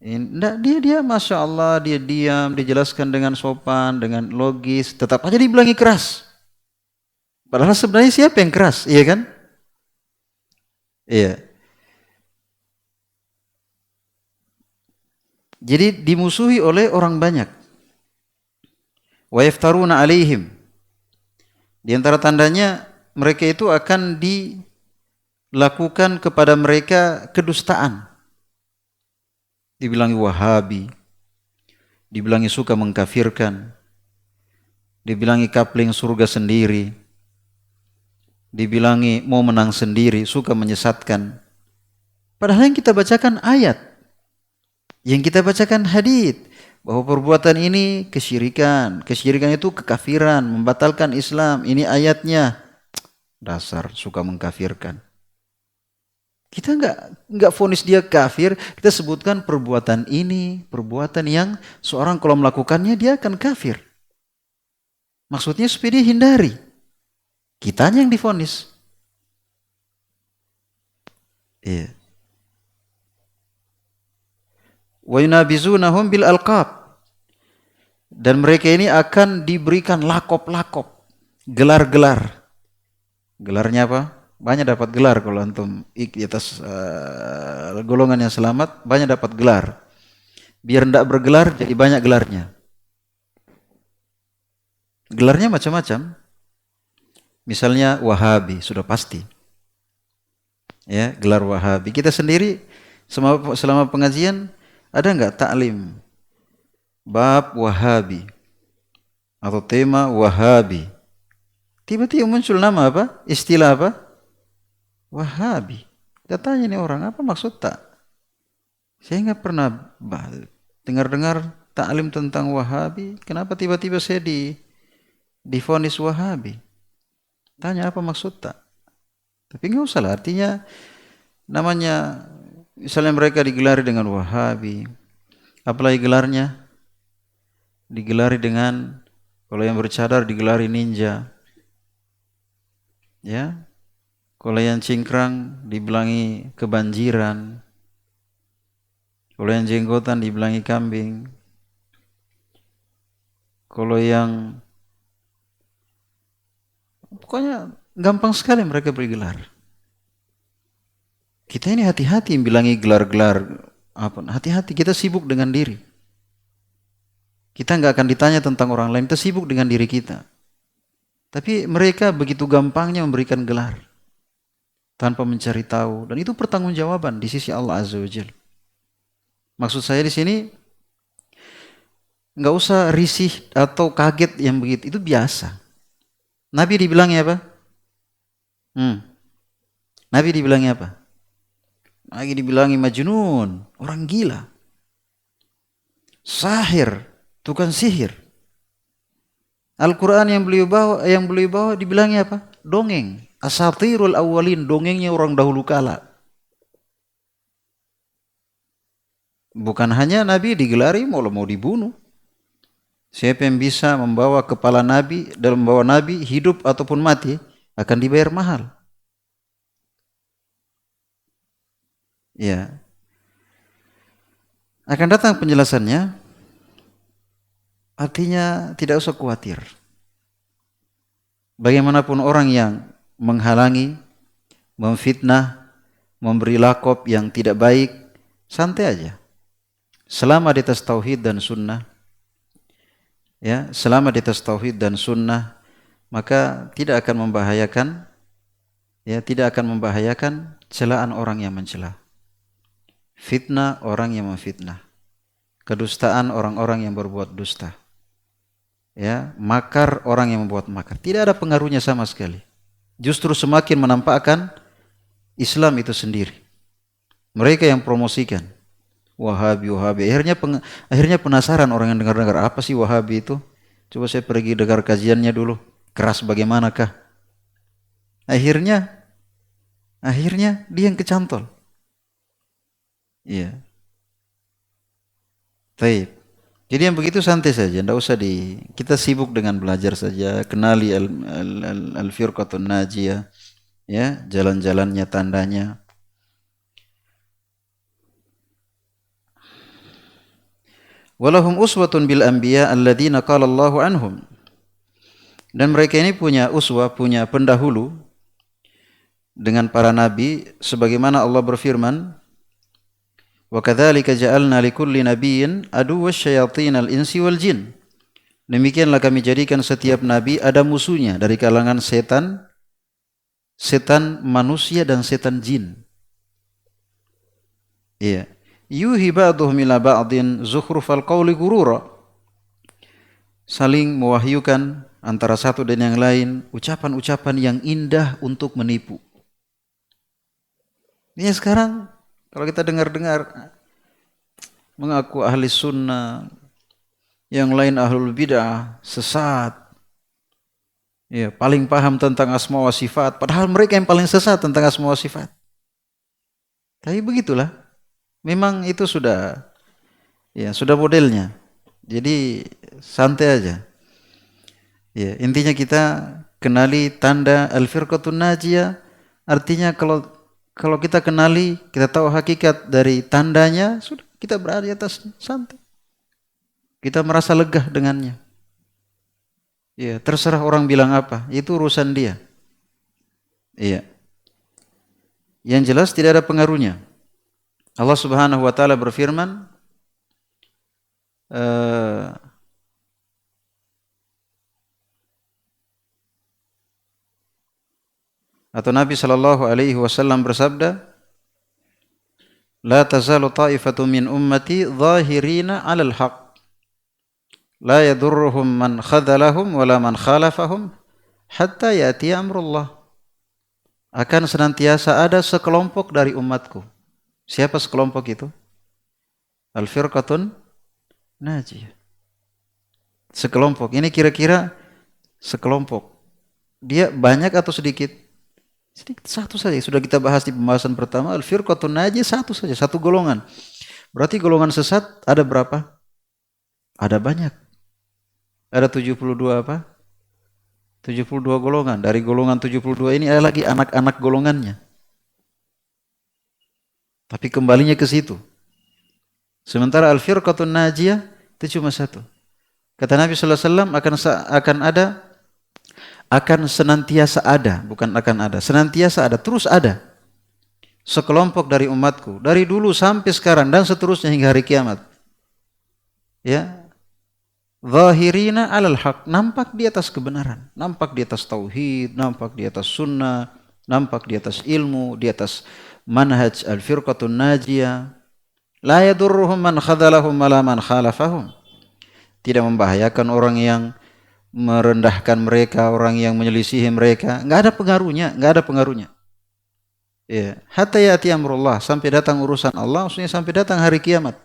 Enggak, dia Masya Allah, dia diam, dijelaskan dengan sopan, dengan logis, tetap aja dibilangi keras. Padahal sebenarnya siapa yang keras, iya kan? Iya. Jadi dimusuhi oleh orang banyak. Wa yaftaruna alaihim. Di antara tandanya mereka itu akan dilakukan kepada mereka kedustaan. Dibilangi Wahabi, dibilangi suka mengkafirkan, dibilangi kapling surga sendiri, dibilangi mau menang sendiri, suka menyesatkan. Padahal yang kita bacakan ayat, yang kita bacakan hadits, bahwa perbuatan ini kesyirikan, kesyirikan itu kekafiran, membatalkan Islam. Ini ayatnya. Dasar suka mengkafirkan. Kita enggak vonis dia kafir, kita sebutkan perbuatan ini, perbuatan yang seorang kalau melakukannya dia akan kafir. Maksudnya supaya dia hindari. Kitanya yang divonis. Iya. Wa yunabizunahum bil alqab. Dan mereka ini akan diberikan lakop-lakop, gelar-gelar. Gelarnya apa? Banyak dapat gelar kalau antum di atas golongan yang selamat, banyak dapat gelar. Biar tidak bergelar jadi banyak gelarnya. Gelarnya macam-macam. Misalnya Wahabi, sudah pasti. Ya, gelar Wahabi. Kita sendiri selama pengajian ada enggak taklim bab Wahabi atau tema Wahabi? Tiba-tiba muncul nama apa? Istilah apa? Wahabi. Kita tanya nih orang, apa maksud tak? Saya nggak pernah dengar-dengar taklim tentang Wahabi. Kenapa tiba-tiba saya divonis Wahabi? Tanya apa maksud tak? Tapi nggak usah lah. Artinya namanya misalnya mereka digelari dengan Wahabi. Apalagi gelarnya? Digelari dengan, kalau yang bercadar digelari ninja. Ya, kalau yang cingkrang dibilangi kebanjiran, kalau yang jenggotan dibilangi kambing, kalau yang pokoknya gampang sekali mereka bergelar. Kita ini hati-hati bilangi gelar-gelar apa? Hati-hati, kita sibuk dengan diri. Kita nggak akan ditanya tentang orang lain, kita sibuk dengan diri kita. Tapi mereka begitu gampangnya memberikan gelar tanpa mencari tahu, dan itu pertanggungjawaban di sisi Allah Azza wa Jalla. Maksud saya di sini nggak usah risih atau kaget yang begitu, itu biasa. Nabi dibilangnya apa? Nabi dibilangnya apa? Nabi dibilangi majnun, orang gila. Sahir, tukang sihir. Al-Quran yang beliau bawa dibilangnya apa? Dongeng. Asatirul awwalin, dongengnya orang dahulu kala. Bukan hanya Nabi digelari mau dibunuh. Siapa yang bisa membawa kepala Nabi, dalam membawa Nabi hidup ataupun mati akan dibayar mahal. Ya. Akan datang penjelasannya. Artinya tidak usah khawatir. Bagaimanapun orang yang menghalangi, memfitnah, memberi lakop yang tidak baik, santai aja. Selama di atas tauhid dan sunnah, ya, selama di atas tauhid dan sunnah, maka tidak akan membahayakan, ya, tidak akan membahayakan celaan orang yang mencela, fitnah orang yang memfitnah, kedustaan orang-orang yang berbuat dusta. Ya, makar orang yang membuat makar, tidak ada pengaruhnya sama sekali. Justru semakin menampakkan Islam itu sendiri. Mereka yang promosikan Wahabi. Akhirnya penasaran orang yang dengar apa sih Wahabi itu? Coba saya pergi dengar kajiannya dulu. Keras bagaimanakah? Akhirnya dia yang kecantol. Iya. Baik. Jadi yang begitu santai saja, tidak usah kita sibuk dengan belajar saja, kenali al-firqatun najiyah, ya, jalan-jalannya, tandanya. Walahum uswatun bil anbiya alladzina qala Allahu anhum. Dan mereka ini punya uswah, punya pendahulu dengan para nabi, sebagaimana Allah berfirman, wa kadzalika ja'alna likulli nabiyyin aduwwasy syayatinal insi wal jin. Demikianlah kami jadikan setiap nabi ada musuhnya dari kalangan setan manusia dan setan jin. Iya. Yuhi ba'dhum ila ba'din zukhrufal qawli ghurura. Saling mewahyukan antara satu dan yang lain ucapan-ucapan yang indah untuk menipu. Ini sekarang kalau kita dengar-dengar mengaku ahli sunnah, yang lain ahlul bid'ah, sesat, ya, paling paham tentang asma wa sifat, padahal mereka yang paling sesat tentang asma wa sifat. Tapi begitulah, memang itu sudah modelnya. Jadi santai aja. Ya, intinya kita kenali tanda al-firqatun najiyah. Artinya kalau kita kenali, kita tahu hakikat dari tandanya, sudah kita berada di atas santai. Kita merasa lega dengannya. Ya, terserah orang bilang apa, itu urusan dia. Iya. Yang jelas tidak ada pengaruhnya. Allah Subhanahu wa taala berfirman, atau Nabi sallallahu alaihi wasallam bersabda, "La tazalu ta'ifatu min ummati zahirina 'alal haqq, la yadurruhum man khadhalahum wala man khalafahum hatta ya'ti amrullah." Akan senantiasa ada sekelompok dari umatku. Siapa sekelompok itu? Al-firqatun najiyah. Sekelompok. Ini kira-kira sekelompok. Dia banyak atau sedikit? Sedikit, satu saja. Sudah kita bahas di pembahasan pertama. Al-firqatun najiyah satu saja, satu golongan. Berarti golongan sesat ada berapa? Ada banyak. Ada 72 apa? 72 golongan. Dari golongan 72 ini ada lagi anak-anak golongannya. Tapi kembalinya ke situ. Sementara al-firqatun najiyah itu cuma satu. Kata Nabi sallallahu alaihi wasallam akan senantiasa ada, bukan akan ada, senantiasa ada, terus ada sekelompok dari umatku dari dulu sampai sekarang dan seterusnya hingga hari kiamat. Ya. Zahirina 'alal haq, nampak di atas kebenaran, nampak di atas tauhid, nampak di atas sunnah, nampak di atas ilmu, di atas manhaj al-firqatun najiyah. La yadurruhum man khadhalahum wala man khalafahum. Tidak membahayakan orang yang merendahkan mereka, orang yang menyelisihi mereka, enggak ada pengaruhnya, enggak ada pengaruhnya. Ya, hatta ya'ti amrullah, sampai datang urusan Allah, maksudnya sampai datang hari kiamat.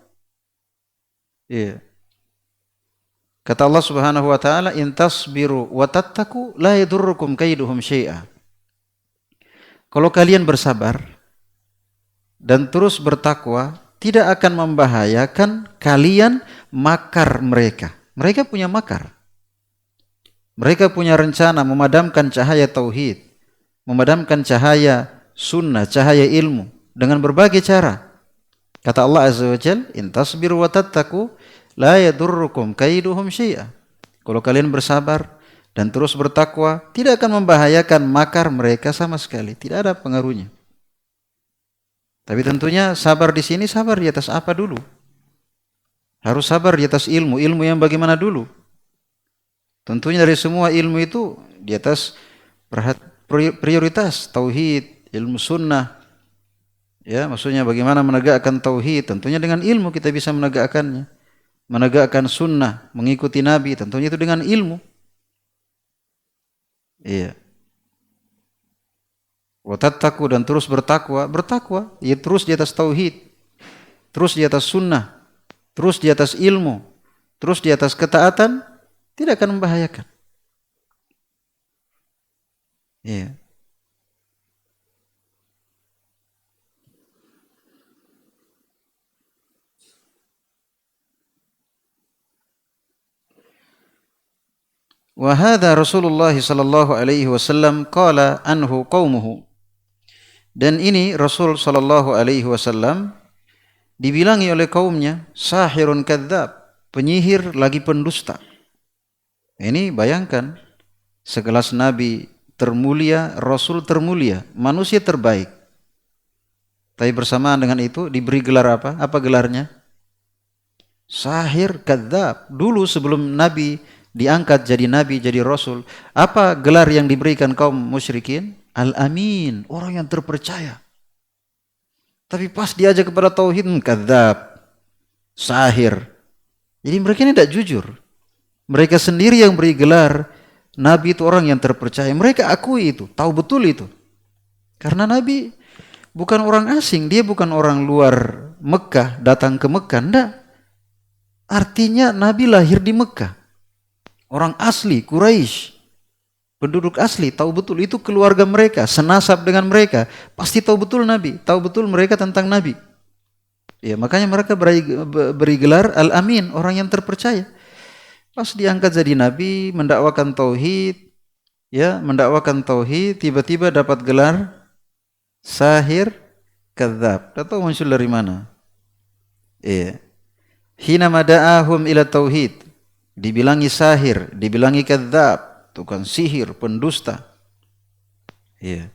Ya. Kata Allah Subhanahu wa taala, "In tasbiru wa tattaqu la yadurrukum kaiduhum syai'a." Kalau kalian bersabar dan terus bertakwa, tidak akan membahayakan kalian makar mereka. Mereka punya makar. Mereka punya rencana memadamkan cahaya tauhid, memadamkan cahaya sunnah, cahaya ilmu dengan berbagai cara. Kata Allah Azza wa Jalla, "In tasbiru wa tattaqu la yadurrukum kaiduhum syai'a." Kalau kalian bersabar dan terus bertakwa, tidak akan membahayakan makar mereka sama sekali, tidak ada pengaruhnya. Tapi tentunya sabar di sini sabar di atas apa dulu? Harus sabar di atas ilmu. Ilmu yang bagaimana dulu? Tentunya dari semua ilmu itu di atas prioritas tauhid, ilmu sunnah. Ya, maksudnya bagaimana menegakkan tauhid? Tentunya dengan ilmu kita bisa menegakkannya. Menegakkan sunnah, mengikuti Nabi, tentunya itu dengan ilmu. Iya. Watattaku, dan terus bertakwa, ya terus di atas tauhid, terus di atas sunnah, terus di atas ilmu, terus di atas ketaatan, tidak akan membahayakan. Iya. Wa hadza Rasulullah sallallahu alaihi wasallam qala anhu qaumuhu. Dan ini Rasul sallallahu alaihi wasallam dibilangi oleh kaumnya sahirun kadzab, penyihir lagi pendusta. Ini bayangkan, sekelas nabi termulia, rasul termulia, manusia terbaik. Tapi bersamaan dengan itu diberi gelar apa? Apa gelarnya? Sahir kadzab. Dulu sebelum nabi diangkat jadi nabi, jadi rasul, apa gelar yang diberikan kaum musyrikin? Al-Amin, orang yang terpercaya. Tapi pas diajak kepada tauhid, kadzab, sahir. Jadi mereka ini tidak jujur. Mereka sendiri yang beri gelar nabi itu orang yang terpercaya. Mereka akui itu, tahu betul itu. Karena nabi bukan orang asing, dia bukan orang luar Mekah datang ke Mekah, enggak. Artinya nabi lahir di Mekah. Orang asli Quraisy. Penduduk asli, tahu betul itu keluarga mereka, senasab dengan mereka, pasti tahu betul Nabi, tahu betul mereka tentang Nabi. Ya, makanya mereka beri gelar Al-Amin, orang yang terpercaya. Pas diangkat jadi Nabi, mendakwakan tauhid, ya, mendakwakan tauhid, tiba-tiba dapat gelar sahir kadzab. Tidak tahu muncul dari mana. Iya. Hina mada'ahum ila tauhid, dibilangi sahir, dibilangi kadzab, tukang sihir, pendusta. Iya.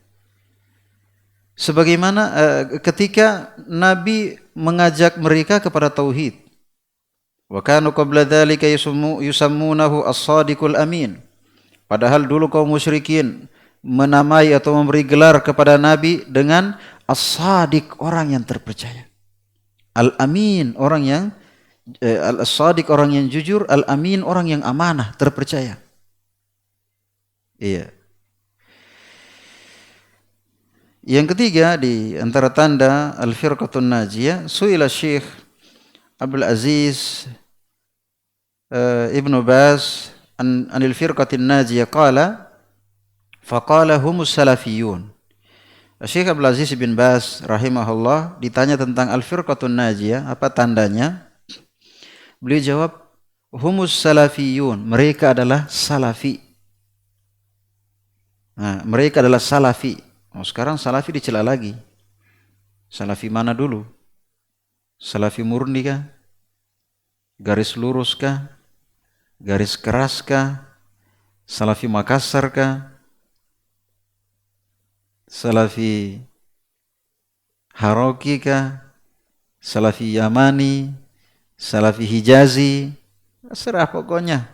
Sebagaimana ketika Nabi mengajak mereka kepada tauhid. Wa kanu qabla dzalika yusammunahu as-sadiqul amin. Padahal dulu kaum musyrikin menamai atau memberi gelar kepada Nabi dengan as-sadiq, orang yang terpercaya. Al-amin, orang yang al-sadiq, orang yang jujur, al-amin, orang yang amanah, terpercaya. Iya. Yang ketiga di antara tanda al-firqatun najiyah, su'ila Syekh Abdul Aziz Ibnu Baz anil firqatin najiyah qala faqala humus salafiyun. Syekh Abdul Aziz bin Baz rahimahullah ditanya tentang al-firqatun najiyah, apa tandanya? Beliau jawab, humus salafiyun, mereka adalah salafi. Nah, mereka adalah salafi. Oh, sekarang salafi dicela lagi. Salafi mana dulu? Salafi murni kah? Garis lurus kah? Garis keras kah? Salafi Makassar kah? Salafi Haroki kah? Salafi Yamani? Salafi Hijazi? Serah pokoknya.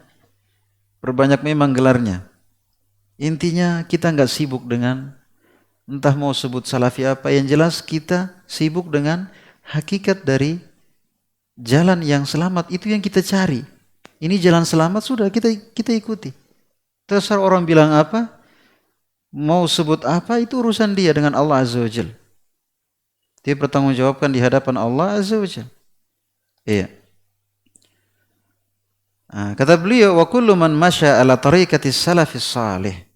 Berbanyak memang gelarnya. Intinya kita nggak sibuk dengan entah mau sebut salafi apa, yang jelas kita sibuk dengan hakikat dari jalan yang selamat, itu yang kita cari. Ini jalan selamat, sudah kita ikuti. Terserah orang bilang apa, mau sebut apa, itu urusan dia dengan Allah Azza wa Jalla. Dia bertanggungjawabkan di hadapan Allah Azza wa Jalla. Iya. Nah, kata beliau, wa kullu man masya ala tariqati salafis salih.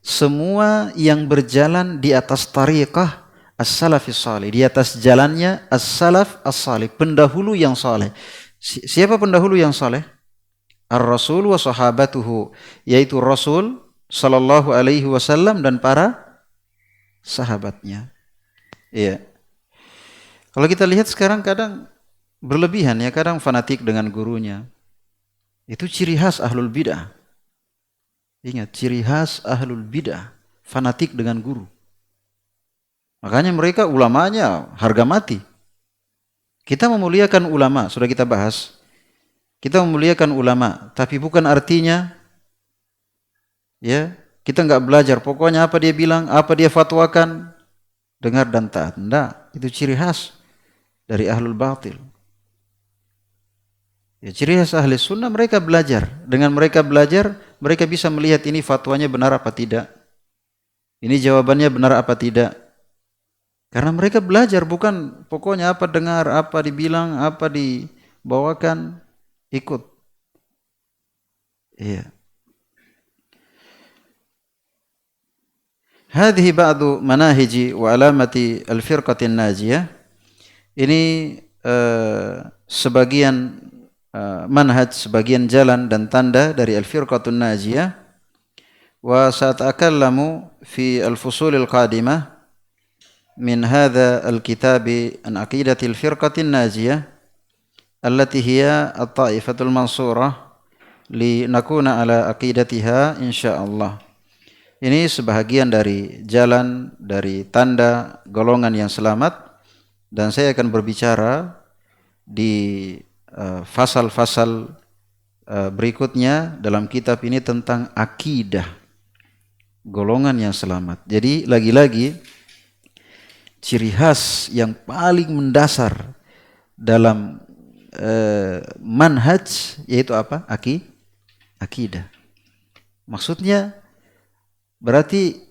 Semua yang berjalan di atas tariqah as-salafis salih, di atas jalannya as-salaf as-salih, pendahulu yang saleh. Siapa pendahulu yang saleh? Ar-Rasul wa sahabatuhu, yaitu Rasul sallallahu alaihi wasallam dan para sahabatnya. Iya. Kalau kita lihat sekarang kadang berlebihan ya, kadang fanatik dengan gurunya. Itu ciri khas ahlul bidah. Ingat, ciri khas ahlul bidah, fanatik dengan guru. Makanya mereka ulamanya harga mati. Kita memuliakan ulama, sudah kita bahas. Kita memuliakan ulama, tapi bukan artinya ya kita nggak belajar. Pokoknya apa dia bilang, apa dia fatwakan, dengar dan taat. Enggak, itu ciri khas dari ahlul batil. Ya, ciri khas ahli sunnah, mereka belajar. Dengan mereka belajar, mereka bisa melihat ini fatwanya benar apa tidak. Ini jawabannya benar apa tidak. Karena mereka belajar, bukan pokoknya apa dengar, apa dibilang, apa dibawakan, ikut. Iya. Hadhihi ba'du manahiji wa alamati al-firqatin najiyah. Ini sebagian manhaj, sebagian jalan dan tanda dari al-firqatun najiyah. Wa sa'atakallamu fi al-fusulil qadimah min hadha al-kitabi an aqidatil firqatin najiyah allati hiya at-ta'ifatul mansurah li nakuna ala aqidatiha insyaallah. Ini sebahagian dari jalan, dari tanda golongan yang selamat, dan saya akan berbicara di fasal-fasal berikutnya dalam kitab ini tentang akidah golongan yang selamat. Jadi lagi-lagi ciri khas yang paling mendasar dalam manhaj yaitu apa? Akidah. Maksudnya berarti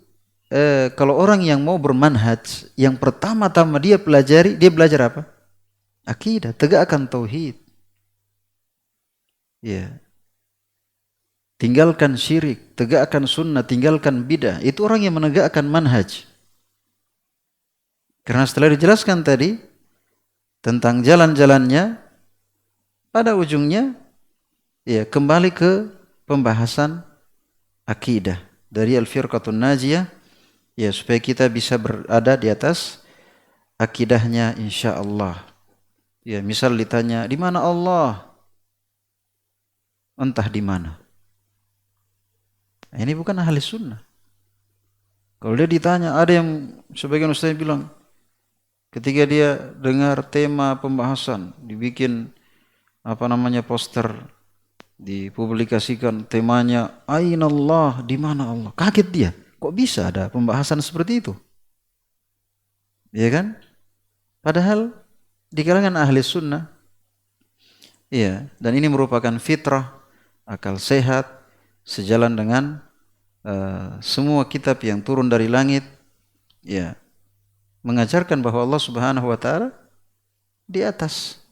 kalau orang yang mau bermanhaj, yang pertama-tama dia pelajari, dia belajar apa? Akidah, tegakkan tauhid. Ya. Tinggalkan syirik, tegakkan sunnah, tinggalkan bidah. Itu orang yang menegakkan manhaj. Karena setelah dijelaskan tadi tentang jalan-jalannya, pada ujungnya ya kembali ke pembahasan akidah dari al-firqatun najiyah, ya supaya kita bisa berada di atas akidahnya insyaallah. Ya, misal ditanya, di mana Allah? Entah di mana. Nah, ini bukan ahli sunnah. Kalau dia ditanya, ada yang sebagian ustaz bilang, ketika dia dengar tema pembahasan, dibikin poster, dipublikasikan temanya, Aina Allah, di mana Allah? Kaget dia. Kok bisa ada pembahasan seperti itu? Ya kan? Padahal di kalangan ahli sunnah, iya, dan ini merupakan fitrah, akal sehat, sejalan dengan semua kitab yang turun dari langit, ya, mengajarkan bahwa Allah Subhanahu wa taala di atas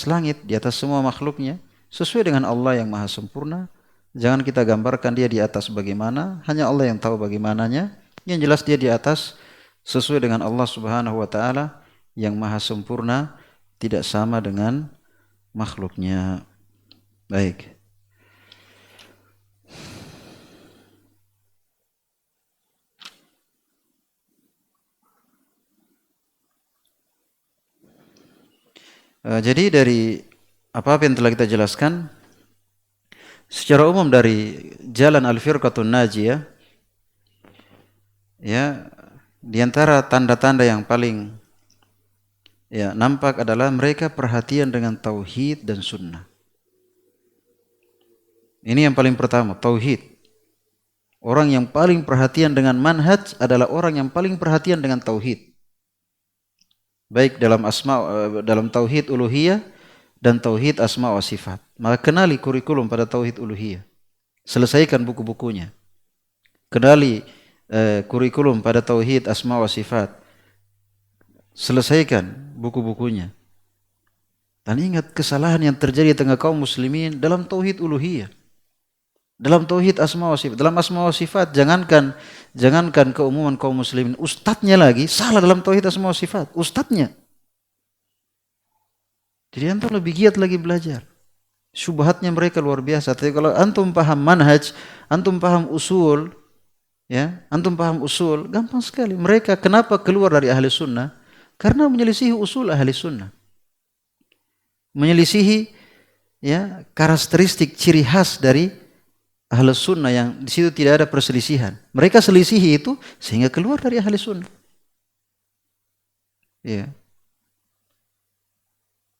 langit, di atas semua makhluknya, sesuai dengan Allah yang maha sempurna. Jangan kita gambarkan dia di atas bagaimana, hanya Allah yang tahu bagaimananya. Yang jelas dia di atas sesuai dengan Allah Subhanahu wa taala yang maha sempurna, tidak sama dengan makhluknya. Baik. Jadi dari apa yang telah kita jelaskan, secara umum dari jalan Al-Firqatun Najiyah, ya, di antara tanda-tanda yang paling ya nampak adalah mereka perhatian dengan tauhid dan sunnah. Ini yang paling pertama, tauhid. Orang yang paling perhatian dengan manhaj adalah orang yang paling perhatian dengan tauhid. Baik dalam tauhid uluhiyah dan tauhid asma wa sifat. Maka kenali kurikulum pada tauhid uluhiyah. Selesaikan buku-bukunya. Kenali kurikulum pada tauhid asma wa sifat. Selesaikan buku-bukunya. Dan ingat kesalahan yang terjadi di tengah kaum muslimin dalam tauhid uluhiyah. Dalam tauhid asma wa sifat. Dalam asma wa sifat jangankan keumuman kaum muslimin, ustadznya lagi salah dalam tauhid asma wa sifat. Ustadznya. Jadi antum lebih giat lagi belajar. Syubhatnya mereka luar biasa. Tapi kalau antum paham manhaj, antum paham usul, ya, antum paham usul, gampang sekali. Mereka kenapa keluar dari ahli sunnah? Karena menyelisihi usul ahli sunnah. Menyelisihi, ya, karakteristik ciri khas dari ahli sunnah yang di situ tidak ada perselisihan. Mereka selisihi itu sehingga keluar dari ahli sunnah. Ya.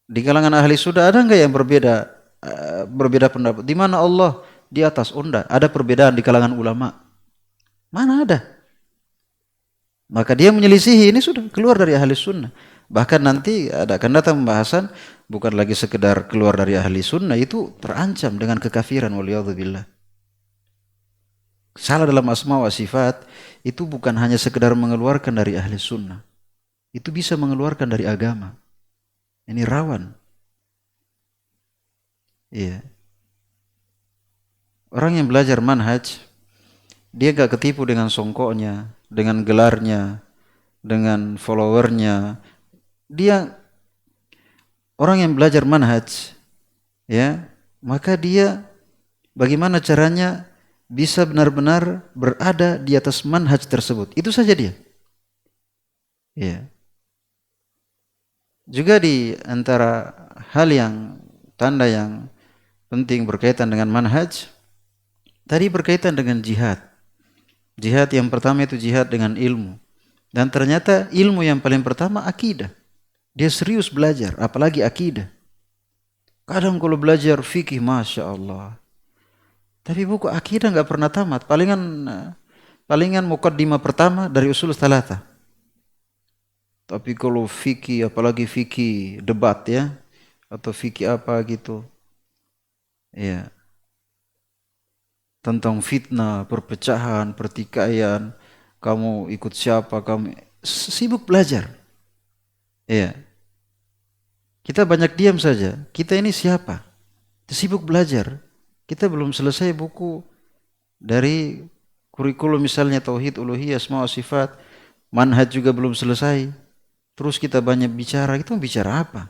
Di kalangan ahli sunnah ada enggak yang berbeda pendapat? Di mana Allah di atas? Oh, enggak. Ada perbedaan di kalangan ulama. Mana ada? Maka dia menyelisihi, ini sudah keluar dari ahli sunnah. Bahkan nanti akan datang pembahasan bukan lagi sekedar keluar dari ahli sunnah, itu terancam dengan kekafiran, waliyadzubillah. Salah dalam asma wa sifat itu bukan hanya sekedar mengeluarkan dari ahli sunnah, itu bisa mengeluarkan dari agama. Ini rawan. Iya. Orang yang belajar manhaj, dia gak ketipu dengan songkoknya, dengan gelarnya, dengan followernya. Dia orang yang belajar manhaj, ya, maka dia bagaimana caranya bisa benar-benar berada di atas manhaj tersebut. Itu saja dia. Ya. Juga di antara hal yang tanda yang penting berkaitan dengan manhaj, tadi berkaitan dengan jihad. Jihad yang pertama itu jihad dengan ilmu. Dan ternyata ilmu yang paling pertama akidah. Dia serius belajar, apalagi akidah. Kadang kalau belajar fikih, Masya Allah. Tapi buku akidah nggak pernah tamat. Palingan muqaddimah pertama dari usul thalatha. Tapi kalau fikih, apalagi fikih debat, ya, atau fikih apa gitu, ya, tentang fitnah, perpecahan, pertikaian, kamu ikut siapa, kamu sibuk belajar. Ya, kita banyak diam saja. Kita ini siapa? Sibuk belajar. Kita belum selesai buku dari kurikulum misalnya tauhid uluhiyah asma wa sifat, manhaj juga belum selesai. Terus kita banyak bicara, kita mau bicara apa?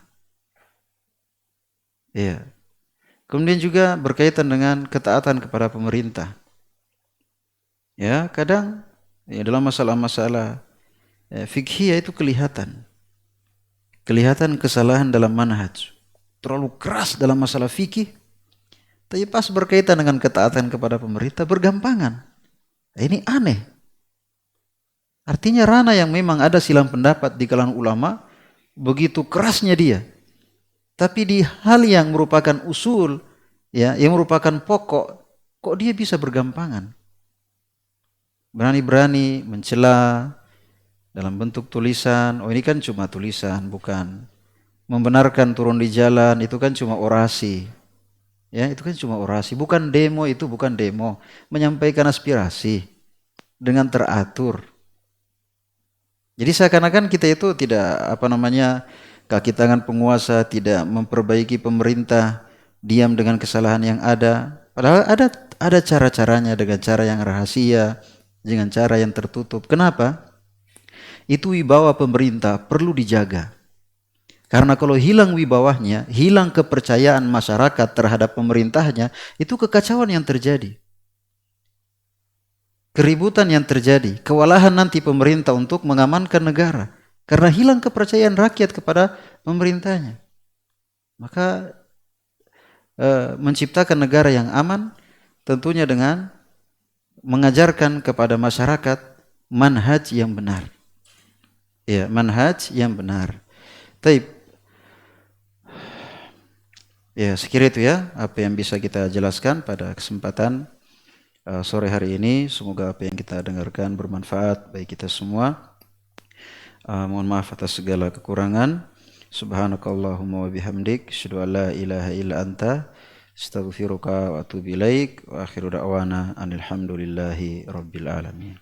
Ya. Kemudian juga berkaitan dengan ketaatan kepada pemerintah. Ya, kadang ya, dalam masalah-masalah fikhiyah itu kelihatan kelihatan kesalahan dalam manhaj, terlalu keras dalam masalah fikih, tapi pas berkaitan dengan ketaatan kepada pemerintah bergampangan. Ini aneh. Artinya ranah yang memang ada silang pendapat di kalangan ulama, begitu kerasnya dia. Tapi di hal yang merupakan usul, ya, yang merupakan pokok, kok dia bisa bergampangan? Berani-berani mencela dalam bentuk tulisan. Oh, ini kan cuma tulisan, bukan. Membenarkan turun di jalan itu kan cuma orasi. Ya, itu kan cuma orasi, bukan demo, itu bukan demo. Menyampaikan aspirasi dengan teratur. Jadi seakan-akan kita itu tidak kaki tangan penguasa, tidak memperbaiki pemerintah, diam dengan kesalahan yang ada. Padahal ada cara-caranya, dengan cara yang rahasia, dengan cara yang tertutup. Kenapa? Itu wibawa pemerintah perlu dijaga. Karena kalau hilang wibawahnya, hilang kepercayaan masyarakat terhadap pemerintahnya, itu kekacauan yang terjadi. Keributan yang terjadi, kewalahan nanti pemerintah untuk mengamankan negara. Karena hilang kepercayaan rakyat kepada pemerintahnya. Maka menciptakan negara yang aman tentunya dengan mengajarkan kepada masyarakat manhaj yang benar. Ya, manhaj yang benar. Taib. Ya, sekira itu ya apa yang bisa kita jelaskan pada kesempatan sore hari ini. Semoga apa yang kita dengarkan bermanfaat bagi kita semua. Mohon maaf atas segala kekurangan. Subhanakallahumma wa bihamdik, asyhadu an la ilaha illa anta, astaghfiruka wa atubu ilaik, wa akhiru da'wana anil hamdulillahi rabbil alamin.